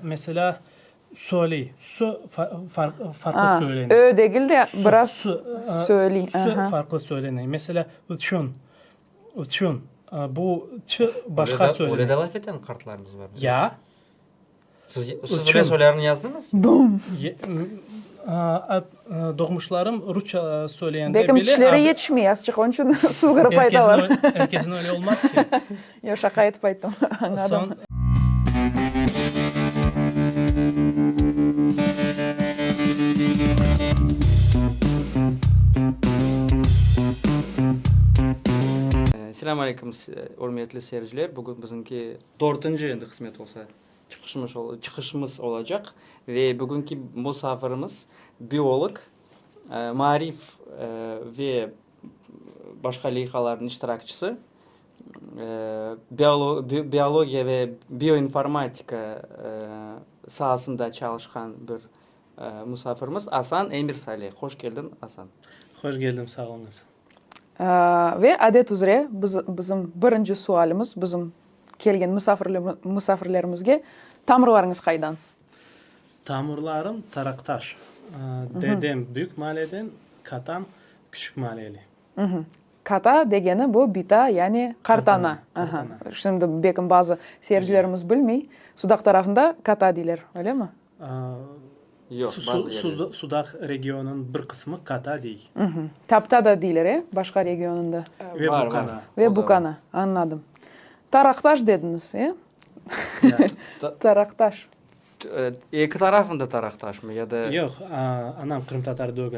Mesela söyle, farklı söyleniyor. Ö değil de biraz söyleyin. Su farklı söyleniyor. Mesela uçun. Bu başka söyleniyor. Öyle de laf eden kartlarımız var. Ya. Siz öyle söylerini yazdınız mı? Bum. Doğmuşlarım Rusça söyleyenler Bekim bile... tişleri yetişmiyor. Azıcık onun için sızgırıp ayda var. Herkesin öyle olmaz ki. Ya şaka etip aytım. Anladım. Selamun Aleyküm hürmetli seyirciler. Bugün bizimki 4. kısmet olsa çıkışımız olacak. Ve bugünkü misafirimiz biyolog, marif ve başka leyhaların iştirakçısı. Biyologiya ve bioinformatika sahasında çalışkan bir misafirimiz Hasan Emir Salih. Hoş geldin Hasan. Hoş geldin, sağ olunuz. Ve adet üzere bizim birinci sualimiz bizim kelgen misafirlerimizge tamırlarınız kaydan? Tamırlarım Taraktaş. Dedem büyük mahalleden, katam küçük mahalleli. Kata degeni bu bita yani kartana. Kartana. Şimdi bekim bazı seyircilerimiz bilmey. Sudak tarafında kata deyler, öyle mi? Yok, Sudak regionunun bir kısmı Kata değil. Tapta da deyler, başka regionunda. Ve Bukana. Ve Bukana, anladım. Taraktaş dediniz, ya? Taraktaş. İki tarafında taraktaş mı ya da? Yok, anam Kırım Tatar değil.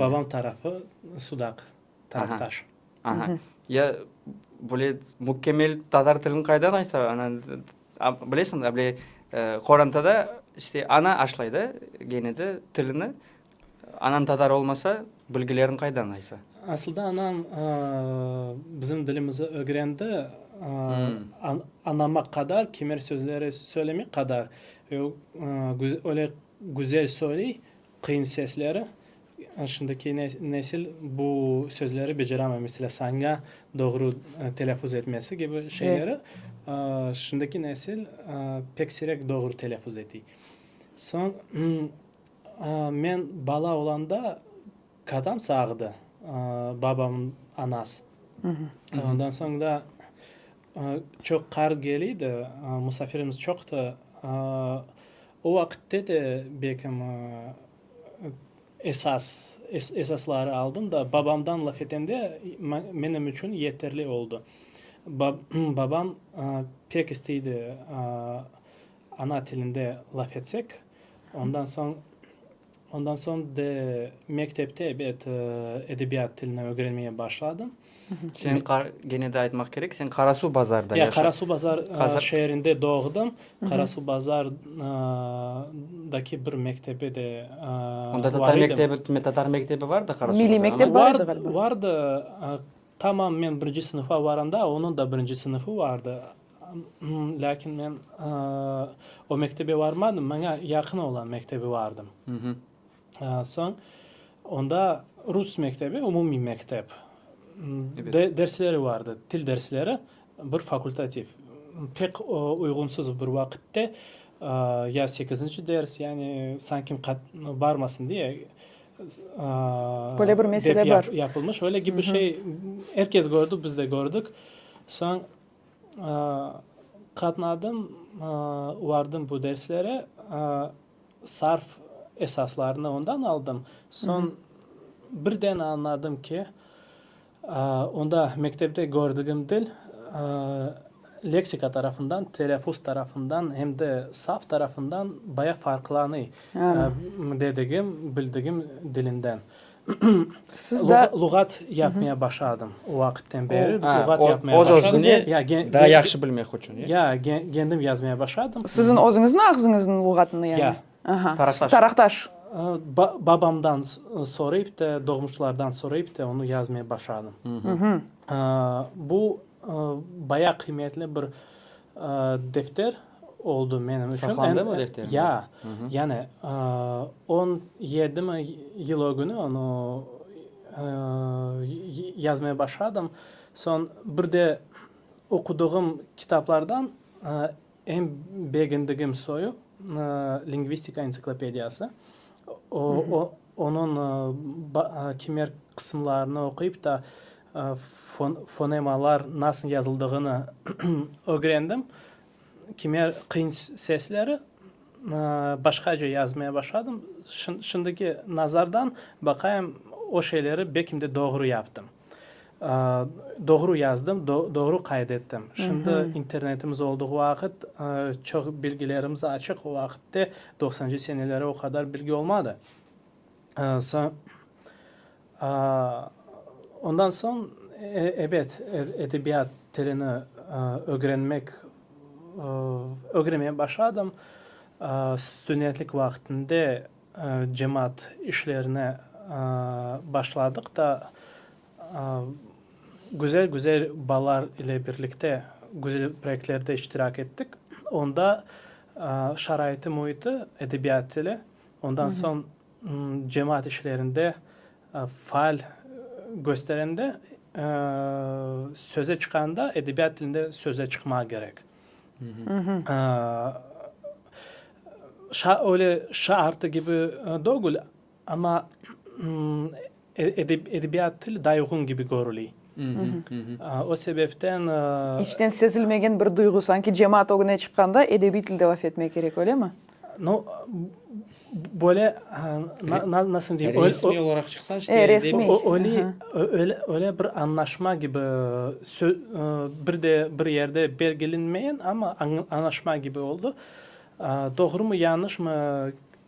Babam tarafı Sudak, Taraktaş. Ya böyle mükemmel Tatar tilini kaydan aysa, bilirsin, böyle Korantada işte ana aşlaydı gene de tilini. Anan Tatar olmasa bilgilerin kaydan aysa. Aslında anam bizim dilimizi öğrendi. Anama kadar, kemer sözleri söylemek kadar. Öyle güzel söyley, kıyın sesleri. Şimdiki nesil bu sözleri beceremez. Mesela sana doğru telaffuz etmesi gibi şeyleri. Şimdiki nesil pek sirek doğru telaffuz ediyor. Son men bala olanda kadam sağdı. Babamın anası. Ondan sonra da çok kar geliydi. Misafirimiz çoktu. O vakitte de bekim esasları aldım da babamdan laf etende benim için yeterli oldu. Babam pek istedi ana dilinde laf etsek. Ondan sonra de mektepte edebiyat dilini öğrenmeye başladım. Sen gene de aytmak gerek. Sen Karasu Bazar'da Ya yaşadın. Karasu Bazar şehrinde doğdum. Karasu Bazar'daki bir mektebe de Onda Tatar mektebi var da Karasu'da. Milli mektep vardı galiba. Vardı. Tamam, ben birinci sınıfa varanda onun da birinci sınıfı vardı. Lakin ben o mektebe varmadım. Bana yakın olan mektebe vardım. Son onda Rus mektebi, umumi mektep. Evet. Dersleri vardı, dil dersleri, bir fakultatif. Pek uygunsuz bir vakitte ya 8. ders yani sanki varmasın diye Böyle bir mesele var. Yapılmış. Öyle gibi şey herkes gördü, biz de gördük. Son katnadım, vardım bu derslere. Sarf esaslarını ondan aldım. Son birden anladım ki onda mektepte gördüğüm dil leksika tarafından, telaffuz tarafından hem de saf tarafından bayağı farklanıyor. Bildiğim dilinden. Siz de Lugat yapmaya başladım o vakitten beri. Lugat o yapmaya başladım. daha yaxşı bilmek için. Ya kendim yazmaya başladım. sizin özünüzün ağzınızın lügatını yani. Ya. Taraktaş. Babamdan sorayıp da doğmuşlardan sorayıp da onu yazmaya başladım. Bu bayağı kıymetli bir defter oldu benim için. Saklandı mı defter? Ya. Yani 17 yıl o günü onu yazmaya başladım. Son bir de okuduğum kitaplardan en beğendiğim soyu lingvistika ensiklopediyası. Onun kimer kısımlarını okuyup da fonemalar nasıl yazıldığını öğrendim. Kimer kıyın sesleri başkaca yazmaya başladım. Şimdiki nazardan bakayım o şeyleri belki de doğru yaptım. Doğru yazdım, doğru kaydettim. Şimdi internetimiz olduğu vakit çok bilgilerimiz açık. O vakitte 90'cı senelere o kadar bilgi olmadı. Ondan sonra evet edebiyat dilini öğrenmeye başladım. Studentlik vaktinde cemaat işlerine başladık da güzel balar ile birlikte güzel projelerde iştirak ettik. Onda şaraiti muhiti edebiyat dili. Ondan sonra cemaat işlerinde faal gösterende söze çıkanda edebiyat dilinde söze çıkmaya gerek. Öyle şartı gibi değil ama edebiyat dili daha uygun gibi görülüyor. O sebepten İçten sezilmegen bir duygu sanki cemaat oguna çıkanda edebi tilde laf etmek gerek öyle mi? No, böyle nasıl diyeyim? Resmi olarak çıksa işte resmi. Öyle bir anlaşma gibi bir yerde belgelenmeyen ama anlaşma gibi oldu. Doğru mu yanlış mı?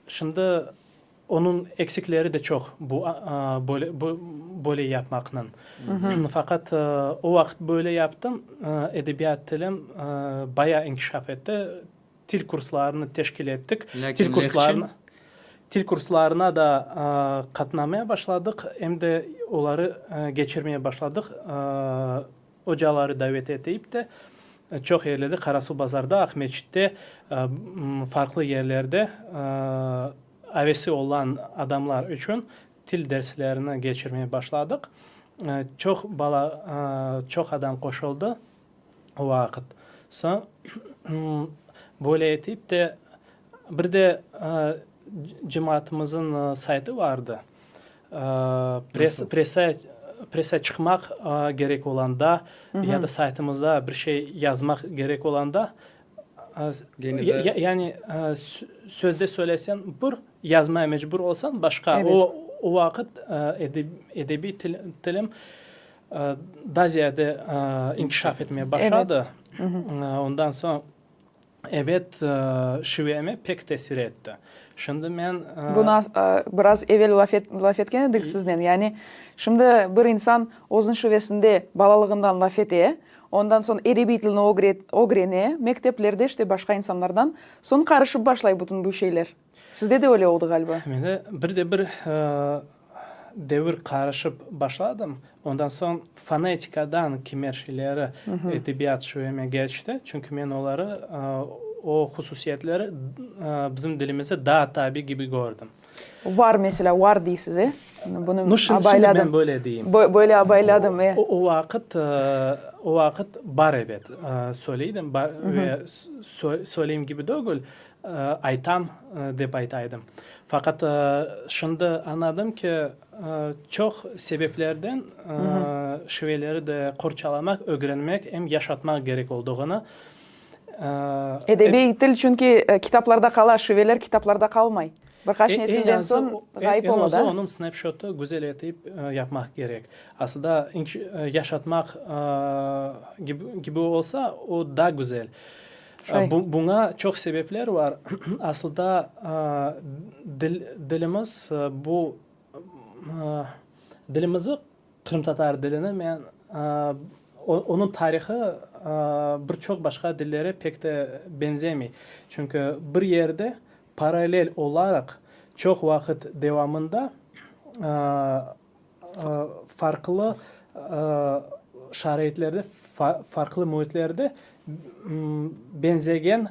Şimdi onun eksikleri de çok bu böyle yapmakla. Fakat o vakit böyle yaptım. Edebiyat dilim bayağı inkişaf etti. Dil kurslarını teşkil ettik. Dil kurslarına da katılmaya başladık. Hem de onları geçirmeye başladık. Hocaları davet edip de çok yerlerde Karasu Bazar'da, Ahmetçik'te farklı yerlerde hevesi olan adamlar için dil derslerini geçirmeye başladık. Çok adam koşuldu o vakit. Sonra böyle edip de bir de cemaatimizin saytı vardı. Prese çıkmak gerek olanda ya da saytımızda bir şey yazmak gerek olanda yani sözde söylesen bir yazmaya mecbur olsan başka. Evet. O vakit edebi dilim daha ziyade inkişaf etmeye başladı. Ondan sonra evet şiveme pek tesir etti. Şimdi ben Buna biraz evvel laf etken edik sizden. Yani şimdi bir insan o'zun şivesinde balalığından laf ete, ondan sonra edebi tilini öğrene, mekteplerde işte başka insanlardan son karışıp başlay bütün bu şeyler. Sizde de öyle oldu galiba. Mene bir devir karışıp başladım. Ondan sonra fonetikadan kimer şeyleri edebiyat şiveme geçti. Çünkü ben onları o hususiyetleri bizim dilimize daha tabi gibi gördüm. Var mesela, var diye size. Bunu Şimdi ben böyle diyeyim. Böyle abayladım. O vakit var evet. Söyleydim ve söyleyeyim gibi değil. Aytam deyip aytaydım. Fakat şimdi anladım ki çok sebeplerden şiveleri de kurçalamak, öğrenmek hem yaşatmak gerek olduğunu. Edebi dil çünkü kitaplarda kalar, şiveler kitaplarda kalmay. Birkaç nesilden son gayip olmadı. Onun snapshot'u güzel edip yapmak gerek. Aslında yaşatmak gibi olsa o daha güzel. Buna çok sebepler var. Aslında dilimiz dilimizi Kırım Tatar dilini ben onun tarihi birçok başka dillere pek de benzemiyor. Çünkü bir yerde paralel olarak çok vakit devamında farklı şaraitlerde, farklı muhitlerde benzeyen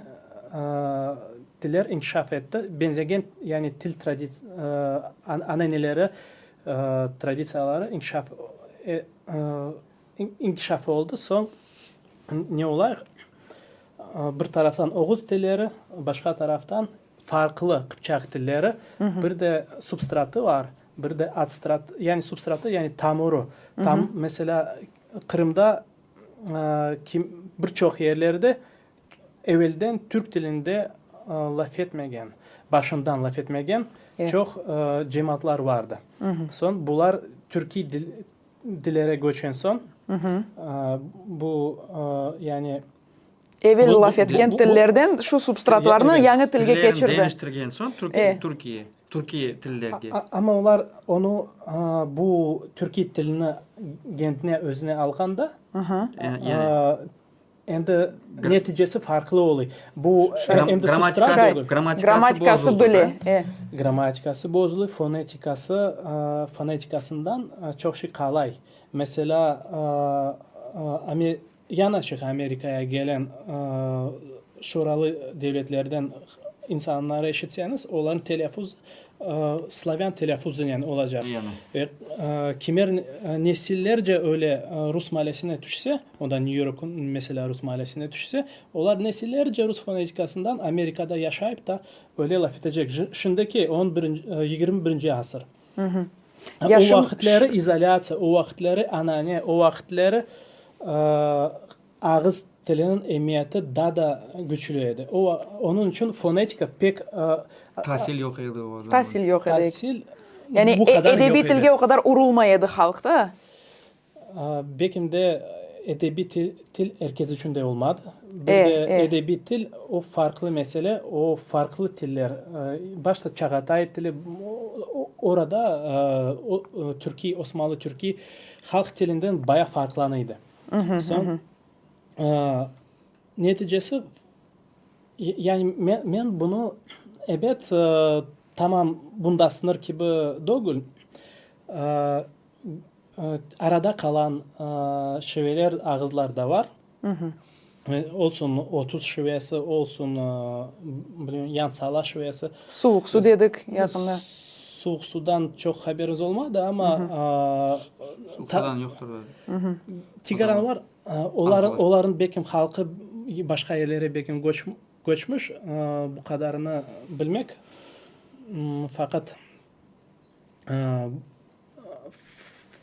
diller inkişaf etti. Benzeyen yani dil ananeleri, tradisiyaları inkişaf oldu. Son ne olar? bir taraftan Oğuz tilleri, başka taraftan farklı Kıpçak tilleri. Bir de substratı var. Bir de adstrat, yani substratı yani tamuru. Mesela Kırım'da birçok yerlerde evvelden Türk dilinde laf etmegen, başından laf etmegen çok cemaatler vardı. Son bunlar Türkiye dillere göçen son bu yani Evvel bu- laf etken bu- tillerden şu substratlarını Evet. yangi tilge Tillerini keçirdi. değiştirgen son Türkiye tillerge. ama onlar onu bu Türkiye dilini kendine özüne alganda Yani endi neticesi farklı oluyor. Bu endi substrat oluyor. Gramatikası bozuldu böyle. da. Gramatikası bozuluyor, fonetikasından çok şey kolay. Mesela yanaşık Amerika'ya gelen şuralı devletlerden insanları eşitseniz onların telaffuz Slavyan telaffuzu yani olacak. Yani. Ve kimer nesillerce öyle Rus mahallesine düşse, o da New York'un mesela Rus mahallesine düşse, onlar nesillerce Rus fonetikasından Amerika'da yaşayıp da öyle laf edecek. Şimdiki 21. asır. O vakitleri izolasiya, o vakitleri anane, o vakitleri ağız dilinin emniyeti daha da güçlüydü. Onun için fonetika pek Tahsil yok idi o zaman. Tahsil yok edi. tahsil Yani bu kadar edebi yok idi. tilge o kadar urulmaydı halkta. Belki de edebi til herkes için de olmadı. Bir de edebi til o farklı mesele, o farklı tiller. Başta Çağatay dili orada Türkiye, Osmanlı Türkiye halk dilinden bayağı farklanıydı. Son neticesi yani ben bunu evet tamam bunda sınır gibi değil. Arada kalan şiveler ağızlarda var. Olsun 30 şivesi, olsun yansala şivesi. Soğuk su dedik yakında. Soğuk sudan çok haberiniz olmadı ama Falan yoktur böyle. Tigaran var. Onların bekim halkı başka yerlere bekim göçmüş. Bu kadarını bilmek.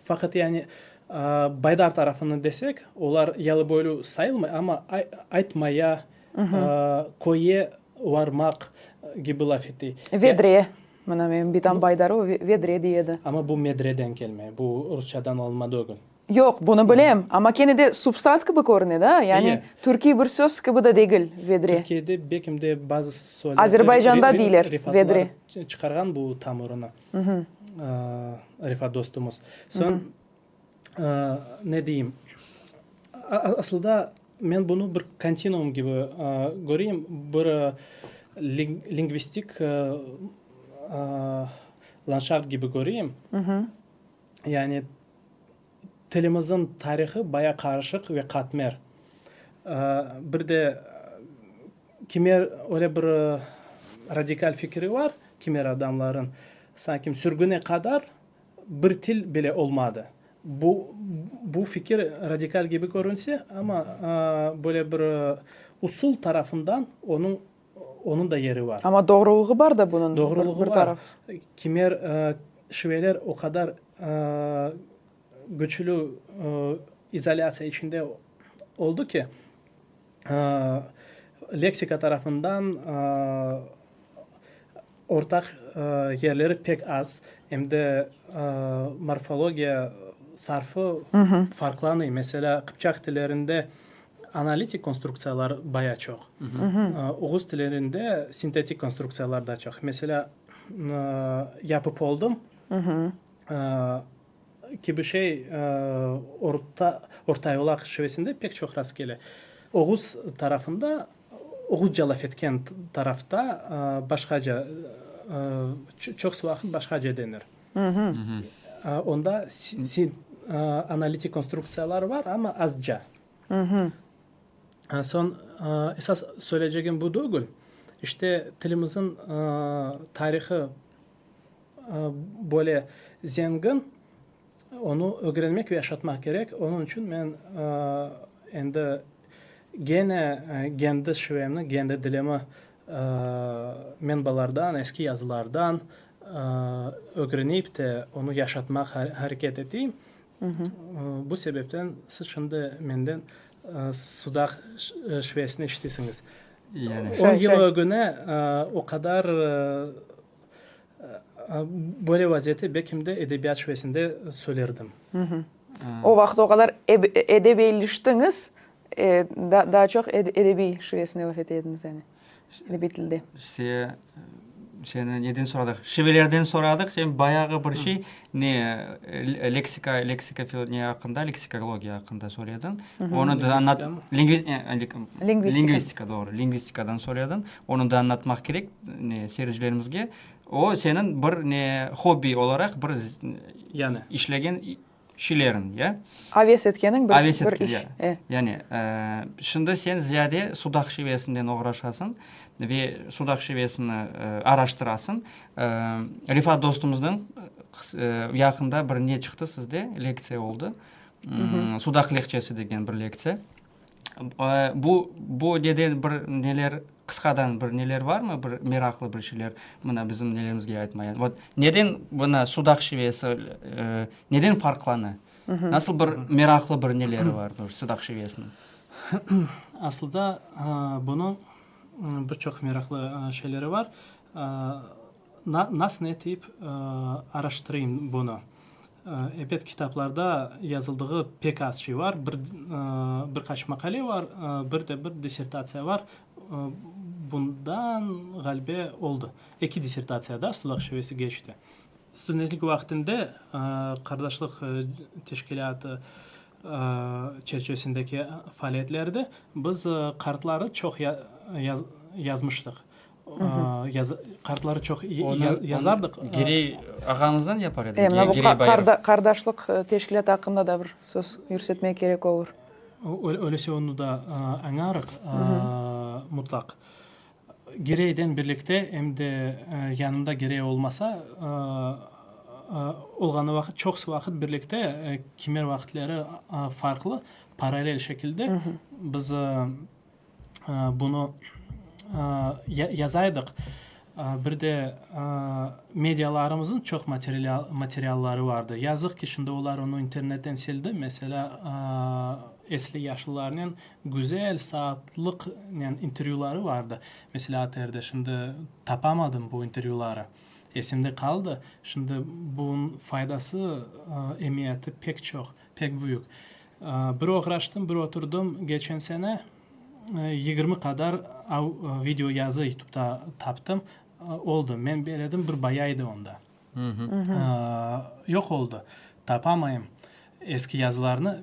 Fakat yani Baydar tarafını desek, onlar yalı boylu sayılmıyor ama aytmaya, koye varmak gibi laf etti. Vedreye. Mana men bitan Baydar o vedre diyedi. Ama bu medreden kelme. Bu Rusçadan olmadı o gün. Yok, bunu bilem. Ama kene de substrat gibi görünüyor da. Yani Türkiye bir söz gibi de değil vedre. Türkiye'de bekim de bazı söyler. Azerbaycan'da değiller vedre. Çıkargan bu tamurunu. Rifat dostumuz. Son ne diyeyim? Aslında ben bunu bir kontinuum gibi göreyim. Bir lingvistik landschaft gibi göreyim. Yani tilimizin tarihi bayağı karışık ve katmer. Bir de kimer öyle bir radikal fikri var. Kimer adamların sanki sürgüne kadar bir dil bile olmadı. Bu fikir radikal gibi görünse ama böyle bir usul tarafından onun da yeri var. Ama doğruluğu var da bunun. Doğruluğu bir var. taraf. Kimer şiveler o kadar güçlü izolasyon içinde oldu ki leksika tarafından ortak yerleri pek az. Hem de morfologiya sarfı farklanıyor. Mesela Kıpçak dillerinde analitik konstruksiyalar bayağı çok. Oğuz dillerinde sintetik konstruksiyalar da çok. Mesela yapıp oldum. Gibi şey orta yolak şivesinde pek çok rastgele. Oğuz tarafında Oğuzca laf etken tarafta başkaca çok vakit başkaca denir. Onda analitik konstruksiyalar var ama azca. Son esas söyleyeceğim bu değil. İşte dilimizin tarihi böyle zengin, onu öğrenmek ve yaşatmak gerek. Onun için ben endi gene kendi şivemni, kendi dilimi menbalardan, eski yazılardan öğrenip de onu yaşatmak hareket edeyim. Bu sebepten siz şimdi menden sudak şivesini iştiysiniz. Yani 10 yıl ögüne o kadar böyle vaziyette belki de edebiyat şivesinde söylerdim. O vaxt o kadar edebiyleştiniz, daha çok edebi şivesine laf edediniz yani. Edebi tilde. işte seni neden soradık? Şivelerden soradık. Sen bayağı bir şey ne leksika ne hakkında, leksikologiya hakkında soruyordun. Onu da anlat lingvistika doğru. Lingvistikadan soruyordun. Onu da anlatmak gerek ne seyircilerimizge. O senin bir ne hobi olarak bir Yani işlegen şeylerin ya. Aves etkenin bir iş. Yani şimdi sen ziyade sudak şivesinden uğraşasın ve sudak şivesini araştırasın. Rifat dostumuzdan yakında bir ne çıktı sizde? Leksiya oldu. Sudak lekçesi degen bir leksiya. Bu deden bir neler kıskadan bir neler var mı? Bir meraklı bir şeyler buna bizim nelerimizge aytmayan. Neden buna sudak şivesi neden farklanı? Nasıl bir meraklı bir neleri var bu sudak şivesinin? aslında bunun birçok meraklı şeyleri var. Nasıl etip araştırayım bunu? Evet, kitaplarda yazıldığı pek az şey var. Birkaç makale var, bir de bir disertasiya var. Bundan galiba oldu. 2 disertasiyada sudak şivesi geçti. Studentlik vaktinde kardeşlik teşkilatı çerçevesindeki faaliyetlerde biz kartları çok yazmıştık. Kartları çok yazardık. Geri ağanızdan yapar edi. Bu kardeşlik teşkilatı hakkında da bir söz yürütmek gerek olur. Öyleyse onu da anlarıq mutlak. Gereyden birlikte hem de yanımda gerey olmasa olğanı vakit çok vakit birlikte kimer vakitleri farklı paralel şekilde biz bunu yazaydık. Bir de medyalarımızın çok materyalları vardı. Yazık ki şimdi onlar onu internetten sildi. Mesela esli yaşlıların güzel saatlik yani interviewları vardı. Mesela ATR'de şimdi tapamadım bu interviewları. Esimde kaldı. Şimdi bunun faydası, emniyeti pek büyük. Bir uğraştım, bir oturdum geçen sene 20 kadar video yazı YouTube'da taptım. Oldu. Ben belirledim bir bayaydı onda. Yok oldu. Tapamayım eski yazılarını.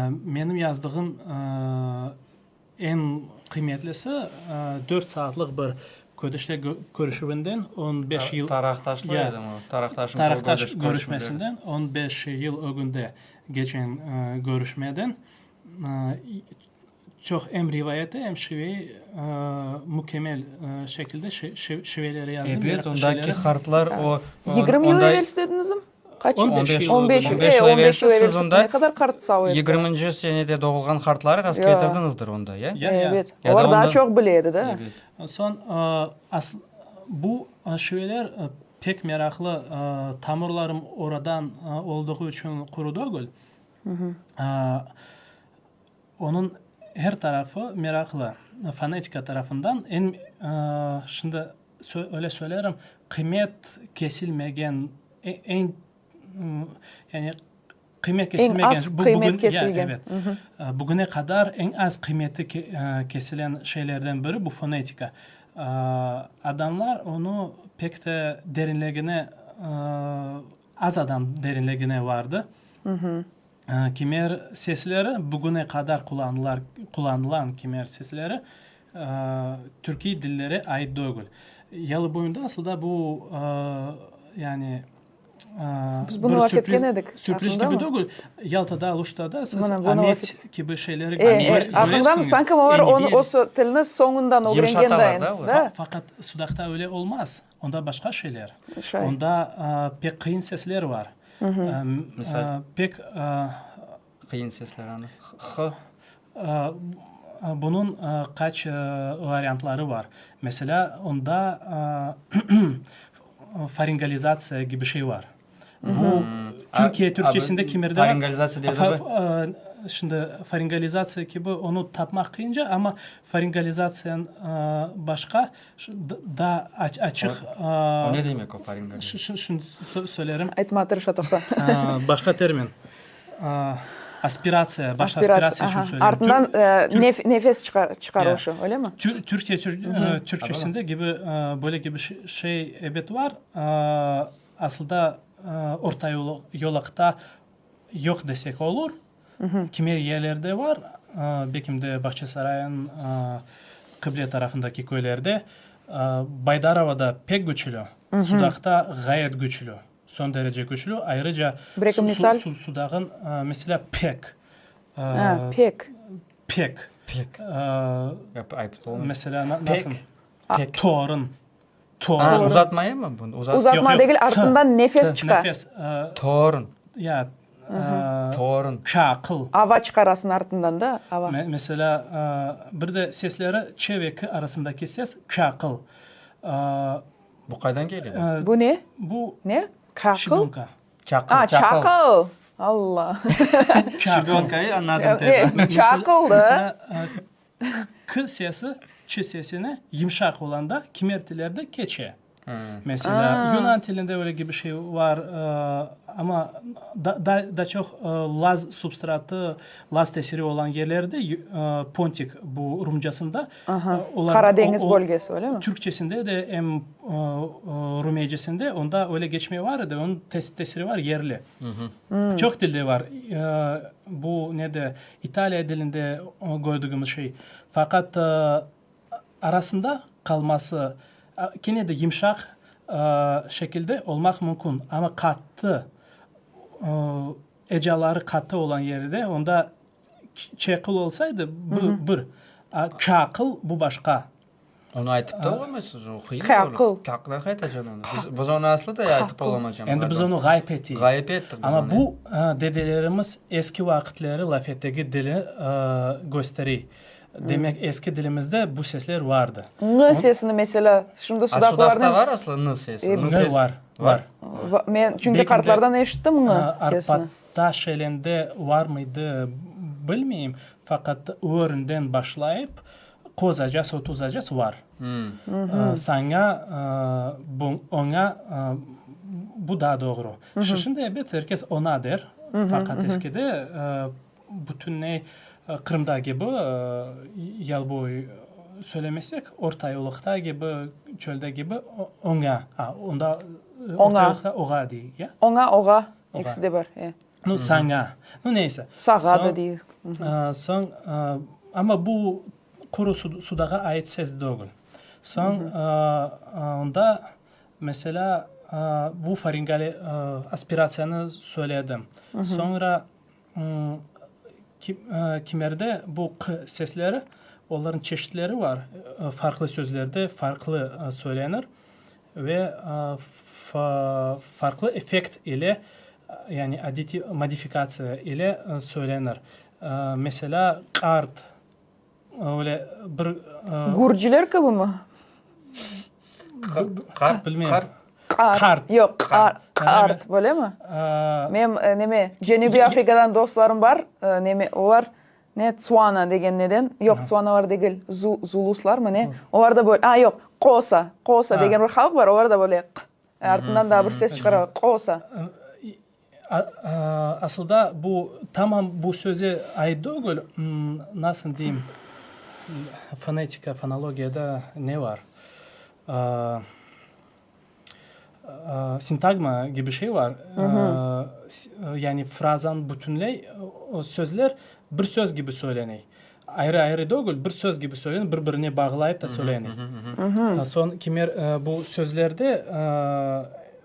Benim yazdığım en kıymetlisi 4 saatlik bir Ködüşle görüşübünden 15 yıl Taraktaşlıydı mı? Taraktaş görüşmesinden 15 yıl ögünde geçen görüşmeden çok hem rivayete hem şiveyi mükemmel şekilde şiveleri yazdım. Evet, ondaki harflar o 20 yıl evvelsi dediniz mi? Kaç? 15 yıl evvelsi. Ne kadar kart sağ 20. senede doğulgan harfları rast getirdinizdir onda ya? Evet. Onlar daha çok bileydi de. Son bu şiveler pek meraklı tamırlarım oradan olduğu için kuru değil. Onun her tarafı meraklı. Fonetika tarafından şimdi öyle söylerim, kıymet kesilmegen en yani kıymet kesilmegen evet. Bugüne kadar en az kıymeti kesilen şeylerden biri bu fonetika. Adamlar onu pek de derinliğine az adam derinliğine vardı. Kimer sesleri bugüne kadar kullanılan kimer sesleri Türkiye dilleri ait değil. Yılı boyunda aslında bu yani biz bunu laf etkenedik. Sürpriz gibi değil. Yaltada, Luştada siz Ahmet gibi şeyleri görüyorsunuz. Aklımdan sanki var o tilini sonundan öğrengen de. Fakat Sudak'ta öyle olmaz. Onda başka şeyler. Onda pek kıyın sesler var. Pek kıyın sesler anı. bunun kaç varyantları var. Mesela onda faringalizasyon gibi şey var. Bu Türkiye Türkçesinde kimerde var? Faringalizasyon diye de Şimdi faringalizasyon gibi onu tapmak kıyınca ama faringalizasyon başka daha açık. O ne demek o faringalizasyon? Şunu söylerim. Aytma tırışatoqta. Başka termin. Aspirasyon, başta aspirasyon şunu söyleyeyim. Ardından nefes çıkarışı, öyle mi? Türkiye Türkçesinde gibi böyle gibi şey evet var. Aslında orta yolakta yok desek olur. Kimi yerlerde var. Bekim'de Bahçesaray'ın kıble tarafındaki köylerde. Baydarova'da pek güçlü. Sudak'ta gayet güçlü. Son derece güçlü. Ayrıca Sudak'ın mesela pek. Pek. Pek. Ayıp olmuyor. Mesela nasıl? Pek. Torun. Uzatmaya mı bunu? Uzatma Yok. değil, ardından nefes çıkar. Nefes. Torun. Ya. Torun. Çakıl. Ava çıkarasın ardından da. Ava. Mesela bir de sesleri ç ve k arasındaki ses çakıl. Bu kaydan geliyor? Bu ne? Bu Ne? Kakıl? şibonka. Çakıl. Çakıl. Allah. Şibonkayı anladım teyze. Çakıldı. Mesela k sesi ç sesine yumuşak olan da kimertilerde keçe. Mesela Yunan dilinde öyle gibi şey var ama da çok Laz substratı, Laz tesiri olan yerlerde Pontik bu Rumcasında. Karadeniz bölgesi öyle mi? Türkçesinde de Rumeycesinde onda öyle geçme var da onun tesiri var yerli. Çok dilde var. Bu ne de İtalya dilinde gördüğümüz şey. Fakat arasında kalması yine de yumuşak şekilde olmak mümkün. Ama katı, ecaları katı olan yerde onda çakıl olsaydı bir. Çakıl bu başka. Onu aytıp da olamazsınız. Kakıl. Kakıl aytacaksın onu. Biz onu aslı da aytıp olamayacağım. Yani biz onu gayb ettik. Gayb ettik. Ama bu dedelerimiz eski vakitleri lafetteki dili gösteriyor. Demek eski dilimizde bu sesler vardı. N sesini mesela şimdi Sudakta sudaklardan var aslında N sesi. Ne var? Var. ben çünkü Belki de, kartlardan eşittim N sesini. Arpataş elinde var mıydı bilmeyeyim. Fakat öğründen başlayıp kozacağız, otuzacağız var. Sana ona bu daha doğru. Şimdi evet herkes ona der. Fakat eskide bütün ne Kırım'da gibi yıl boyu söylemesek orta yolukta gibi çölde gibi ona. Onda orta yolukta oğa değil ya. Oğa ikisi de var. No sana. No neyse. Sağa da değil. Son ama bu kuru sudağa ait ses değil. Son onda mesela bu faringal aspirasyonu söyledim. Sonra kimerde bu k sesleri, onların çeşitleri var. Farklı sözlerde farklı söylenir ve farklı efekt ile yani aditif modifikasyon ile söylenir. Mesela kart öyle bir Gurcular gibi mi? kart bilmiyorum. Kart. Yok, kart. Böyle mi? Benim neme Cenubi Afrika'dan dostlarım var. Neme onlar ne Tswana degen neden? Yok Tswana var değil. Zuluslar mı ne? Onlar da böyle. Yok. Kosa degen bir halk var. Onlar da böyle. Ardından da bir ses çıkarıyor. Kosa. Aslında bu tamam bu söze ait değil. Nasıl diyeyim? Fonologiyada ne var? Sintagma gibi şey var. Yani frazan bütünley o sözler bir söz gibi söyleniyor. Ayrı ayrı değil, bir söz gibi söyleniyor. Birbirine bağlayıp da söyleniyor. Son kimer bu sözlerde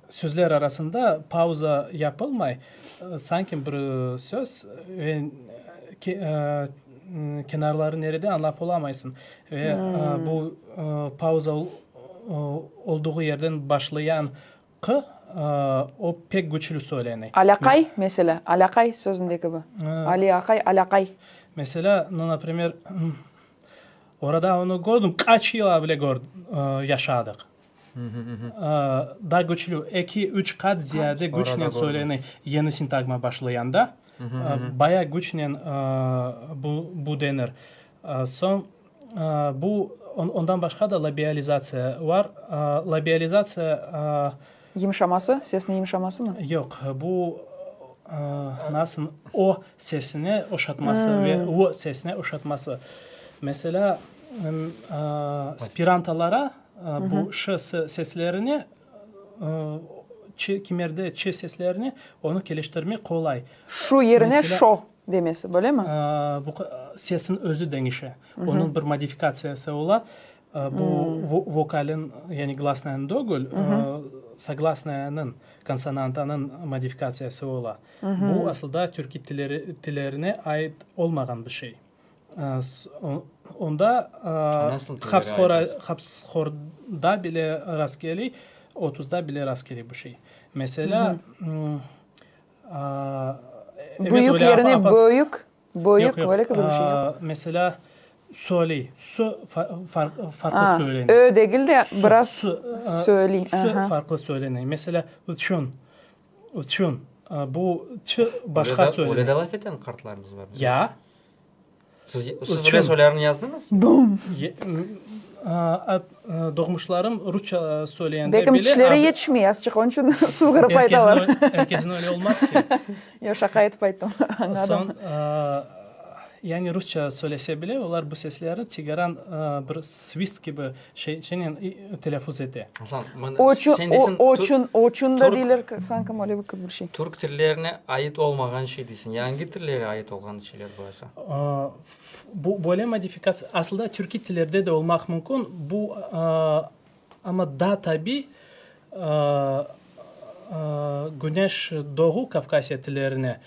sözler arasında pauza yapılmay. Sanki bir söz kenarları nerede anlap olamayısın. Ve bu pauza olduğu yerden başlayan k o pek güçlü söyleniyor. Alakay mesela. Alakay sözündeki bu. Ali akay, alakay. Mesela, например, Orada onu gördüm. Kaç yıl bile yaşadık. Daha güçlü 2-3 kat ziyade güçle söylenen yeni sintagma başlayanda bayağı güçle bu denir. Son ondan başka da labializasya var. Labializasya Yumuşaması, sesin yumuşaması mı? yok. Bu nasıl o sesini uşatması ve o sesine uşatması. Mesela spirantalara bu ş seslerini kimerde ç seslerini onu geliştirmek kolay. Şu yerine Mesela- şo demesi, böyle mi? Bu sesin özü değişi. Onun bir modifikasyası ola. Bu vokalin yani glasnayanın değil, saglasnayanın, konsonantının modifikasyası ola. Bu aslında Türk dillerine ait olmayan bir şey. Onda Nasıl dillere ait? Hapsxor'da bile rastgele, 30'da bile rastgele bu şey. Mesela evet, Büyük öyle yerine büyük yok. böyle gibi bir şey yok. Mesela söyle, farklı Ha, söylenir. Ö değil de biraz söyle. Su Aha. farklı söylenir. Mesela uçun. Bu ç başka söylenir. Öyle de laf eden kartlarımız var. Ya. Siz öyle söylerini yazdınız mı? Bum. Doğmuşlarım Rusça söyleyende Belki bile tişleri yetişmiyor azıcık, onun için sızgırıp aytalar. herkesin öyle olmaz ki. Yo, şaka etip ayttım. Anladım. Son yani Rusça söylese bile onlar bu sesleri çıkaran bir swist gibi şeyin telaffuz etti. Hasan, Oçun da Turk- değiller sanki öyle bir şey. Türk tillerine ait olmayan şey değilsin. Yangi tillere ait olan şeyler burası. Bu böyle modifikasyon aslında Türk dillerde de olmak mümkün. Bu ama daha tabii Güneş Doğu Kafkasya dillerine,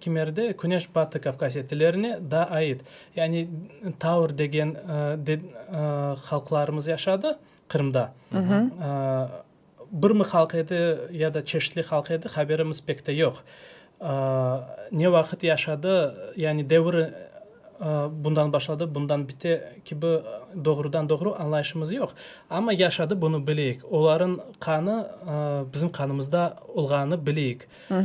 kimerde Güneş Batı Kafkasya dillerine daha ait. Yani Taur degen halklarımız yaşadı Kırım'da. Bir mi halk idi ya da çeşitli halk idi haberimiz pek de yok. Ne vakit yaşadı yani devri bundan başladı, bundan bitti gibi doğrudan doğru anlayışımız yok. Ama yaşadı bunu bileyik. Onların kanı bizim kanımızda olganı bileyik.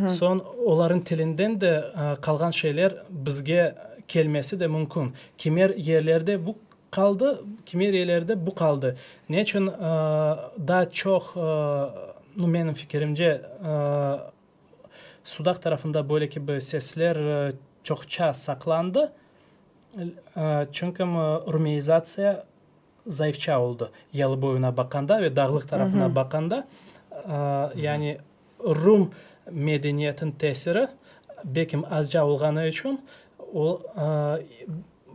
Son onların tilinden de kalgan şeyler bizge gelmesi de mümkün. Kimer yerlerde bu kaldı, kimer yerlerde bu kaldı. Ne için daha çok benim fikrimce Sudak tarafında böyle gibi sesler çokça saklandı. Çünkü Rumeyizasya zayıfça oldu. Yalı boyuna bakanda ve dağlık tarafına bakanda. Yani Rum medeniyetin tesiri bekim azca olganı için o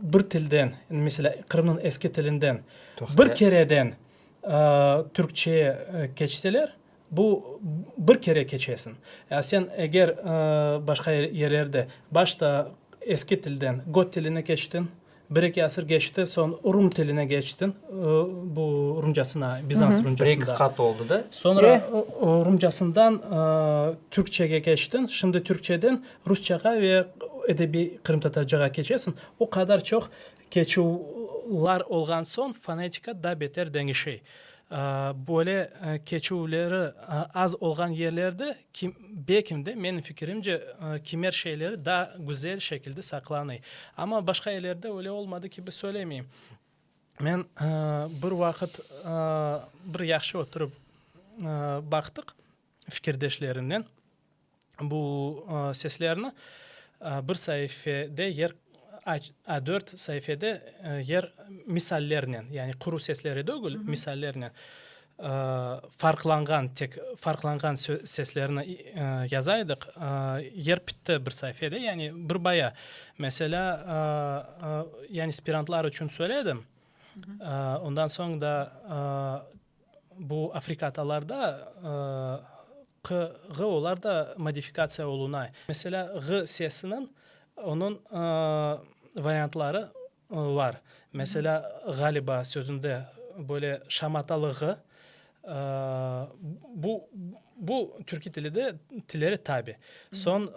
bir tilden mesela Kırım'ın eski tilinden bir kereden Türkçe'ye geçseler bu bir kere geçesin. Ya sen eğer başka yerlerde başta eski tilden Got tiline geçtin, bir iki asır geçti, son Rum tiline geçtin, bu Rumcasına, Bizans Rumcasında. Bir kat oldu da. Sonra Rumcasından Türkçe'ye geçtin, şimdi Türkçeden Rusça'ya ve edebi Kırım Tatarca'ya geçesin. O kadar çok geçular olgan son fonetika da beter değişiyor. Böyle keçuları az olan yerlerde belki benim fikrimce kimer şeyleri daha güzel şekilde saklanıyor. Ama başka yerlerde öyle olmadı gibi söylemeyeyim. Ben bir vakit bir yaxşı oturup baktık fikirdeşlerinden bu seslerini bir sayfada yer A4 sayfada yer misallerle yani kuru sesleri değil misallerle farklangan seslerini yazaydık. Yer bitti bir sayfada yani bir baya mesela yani aspirantlar için söyledim. Ondan sonra da bu Afrika atalarda G'lar da modifikasya olunay. Mesela G sesinin onun varyantları var. Mesela galiba sözünde böyle şamatalı G bu Türk dilleri tabi. Son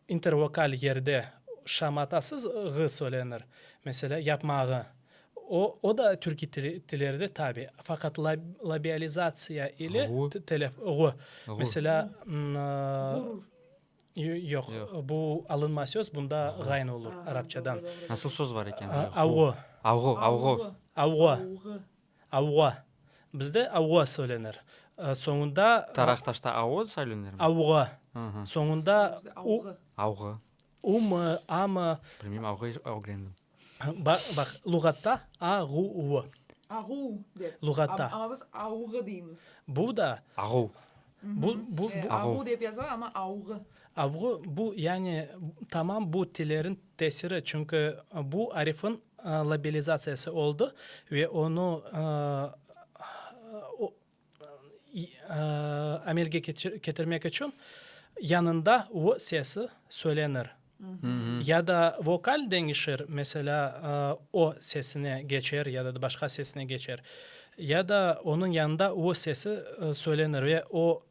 intervokal yerde şamatasız gı söylenir. Mesela yapmağı. O da Türk dillerinde tabi. Fakat labializatsiya ile gı. Mesela yok. Bu alınma söz bunda gayn olur Arapçadan. Nasıl söz var ekan? Avgı. Avgı. Avgı. Bizde avgı söylenir. Sonunda Taraktaşta avgı söylenir mi? avgı. Sonunda Avgı. mı, a mı? Bilmiyorum, avgıyı öğrendim. Bak lügatta a, gu, u. Ahu dep. Lügatta. Ama biz avgı deyimiz. Bu da Avgı. bu Ahu dep yazar ama avgı. avgı bu yani tamam bu dillerin tesiri çünkü bu arifin labilizasyası oldu ve onu amelge getirmek için yanında o sesi söylenir. Ya da vokal değişir mesela o sesine geçer ya da başka sesine geçer. Ya da onun yanında o sesi söylenir ve o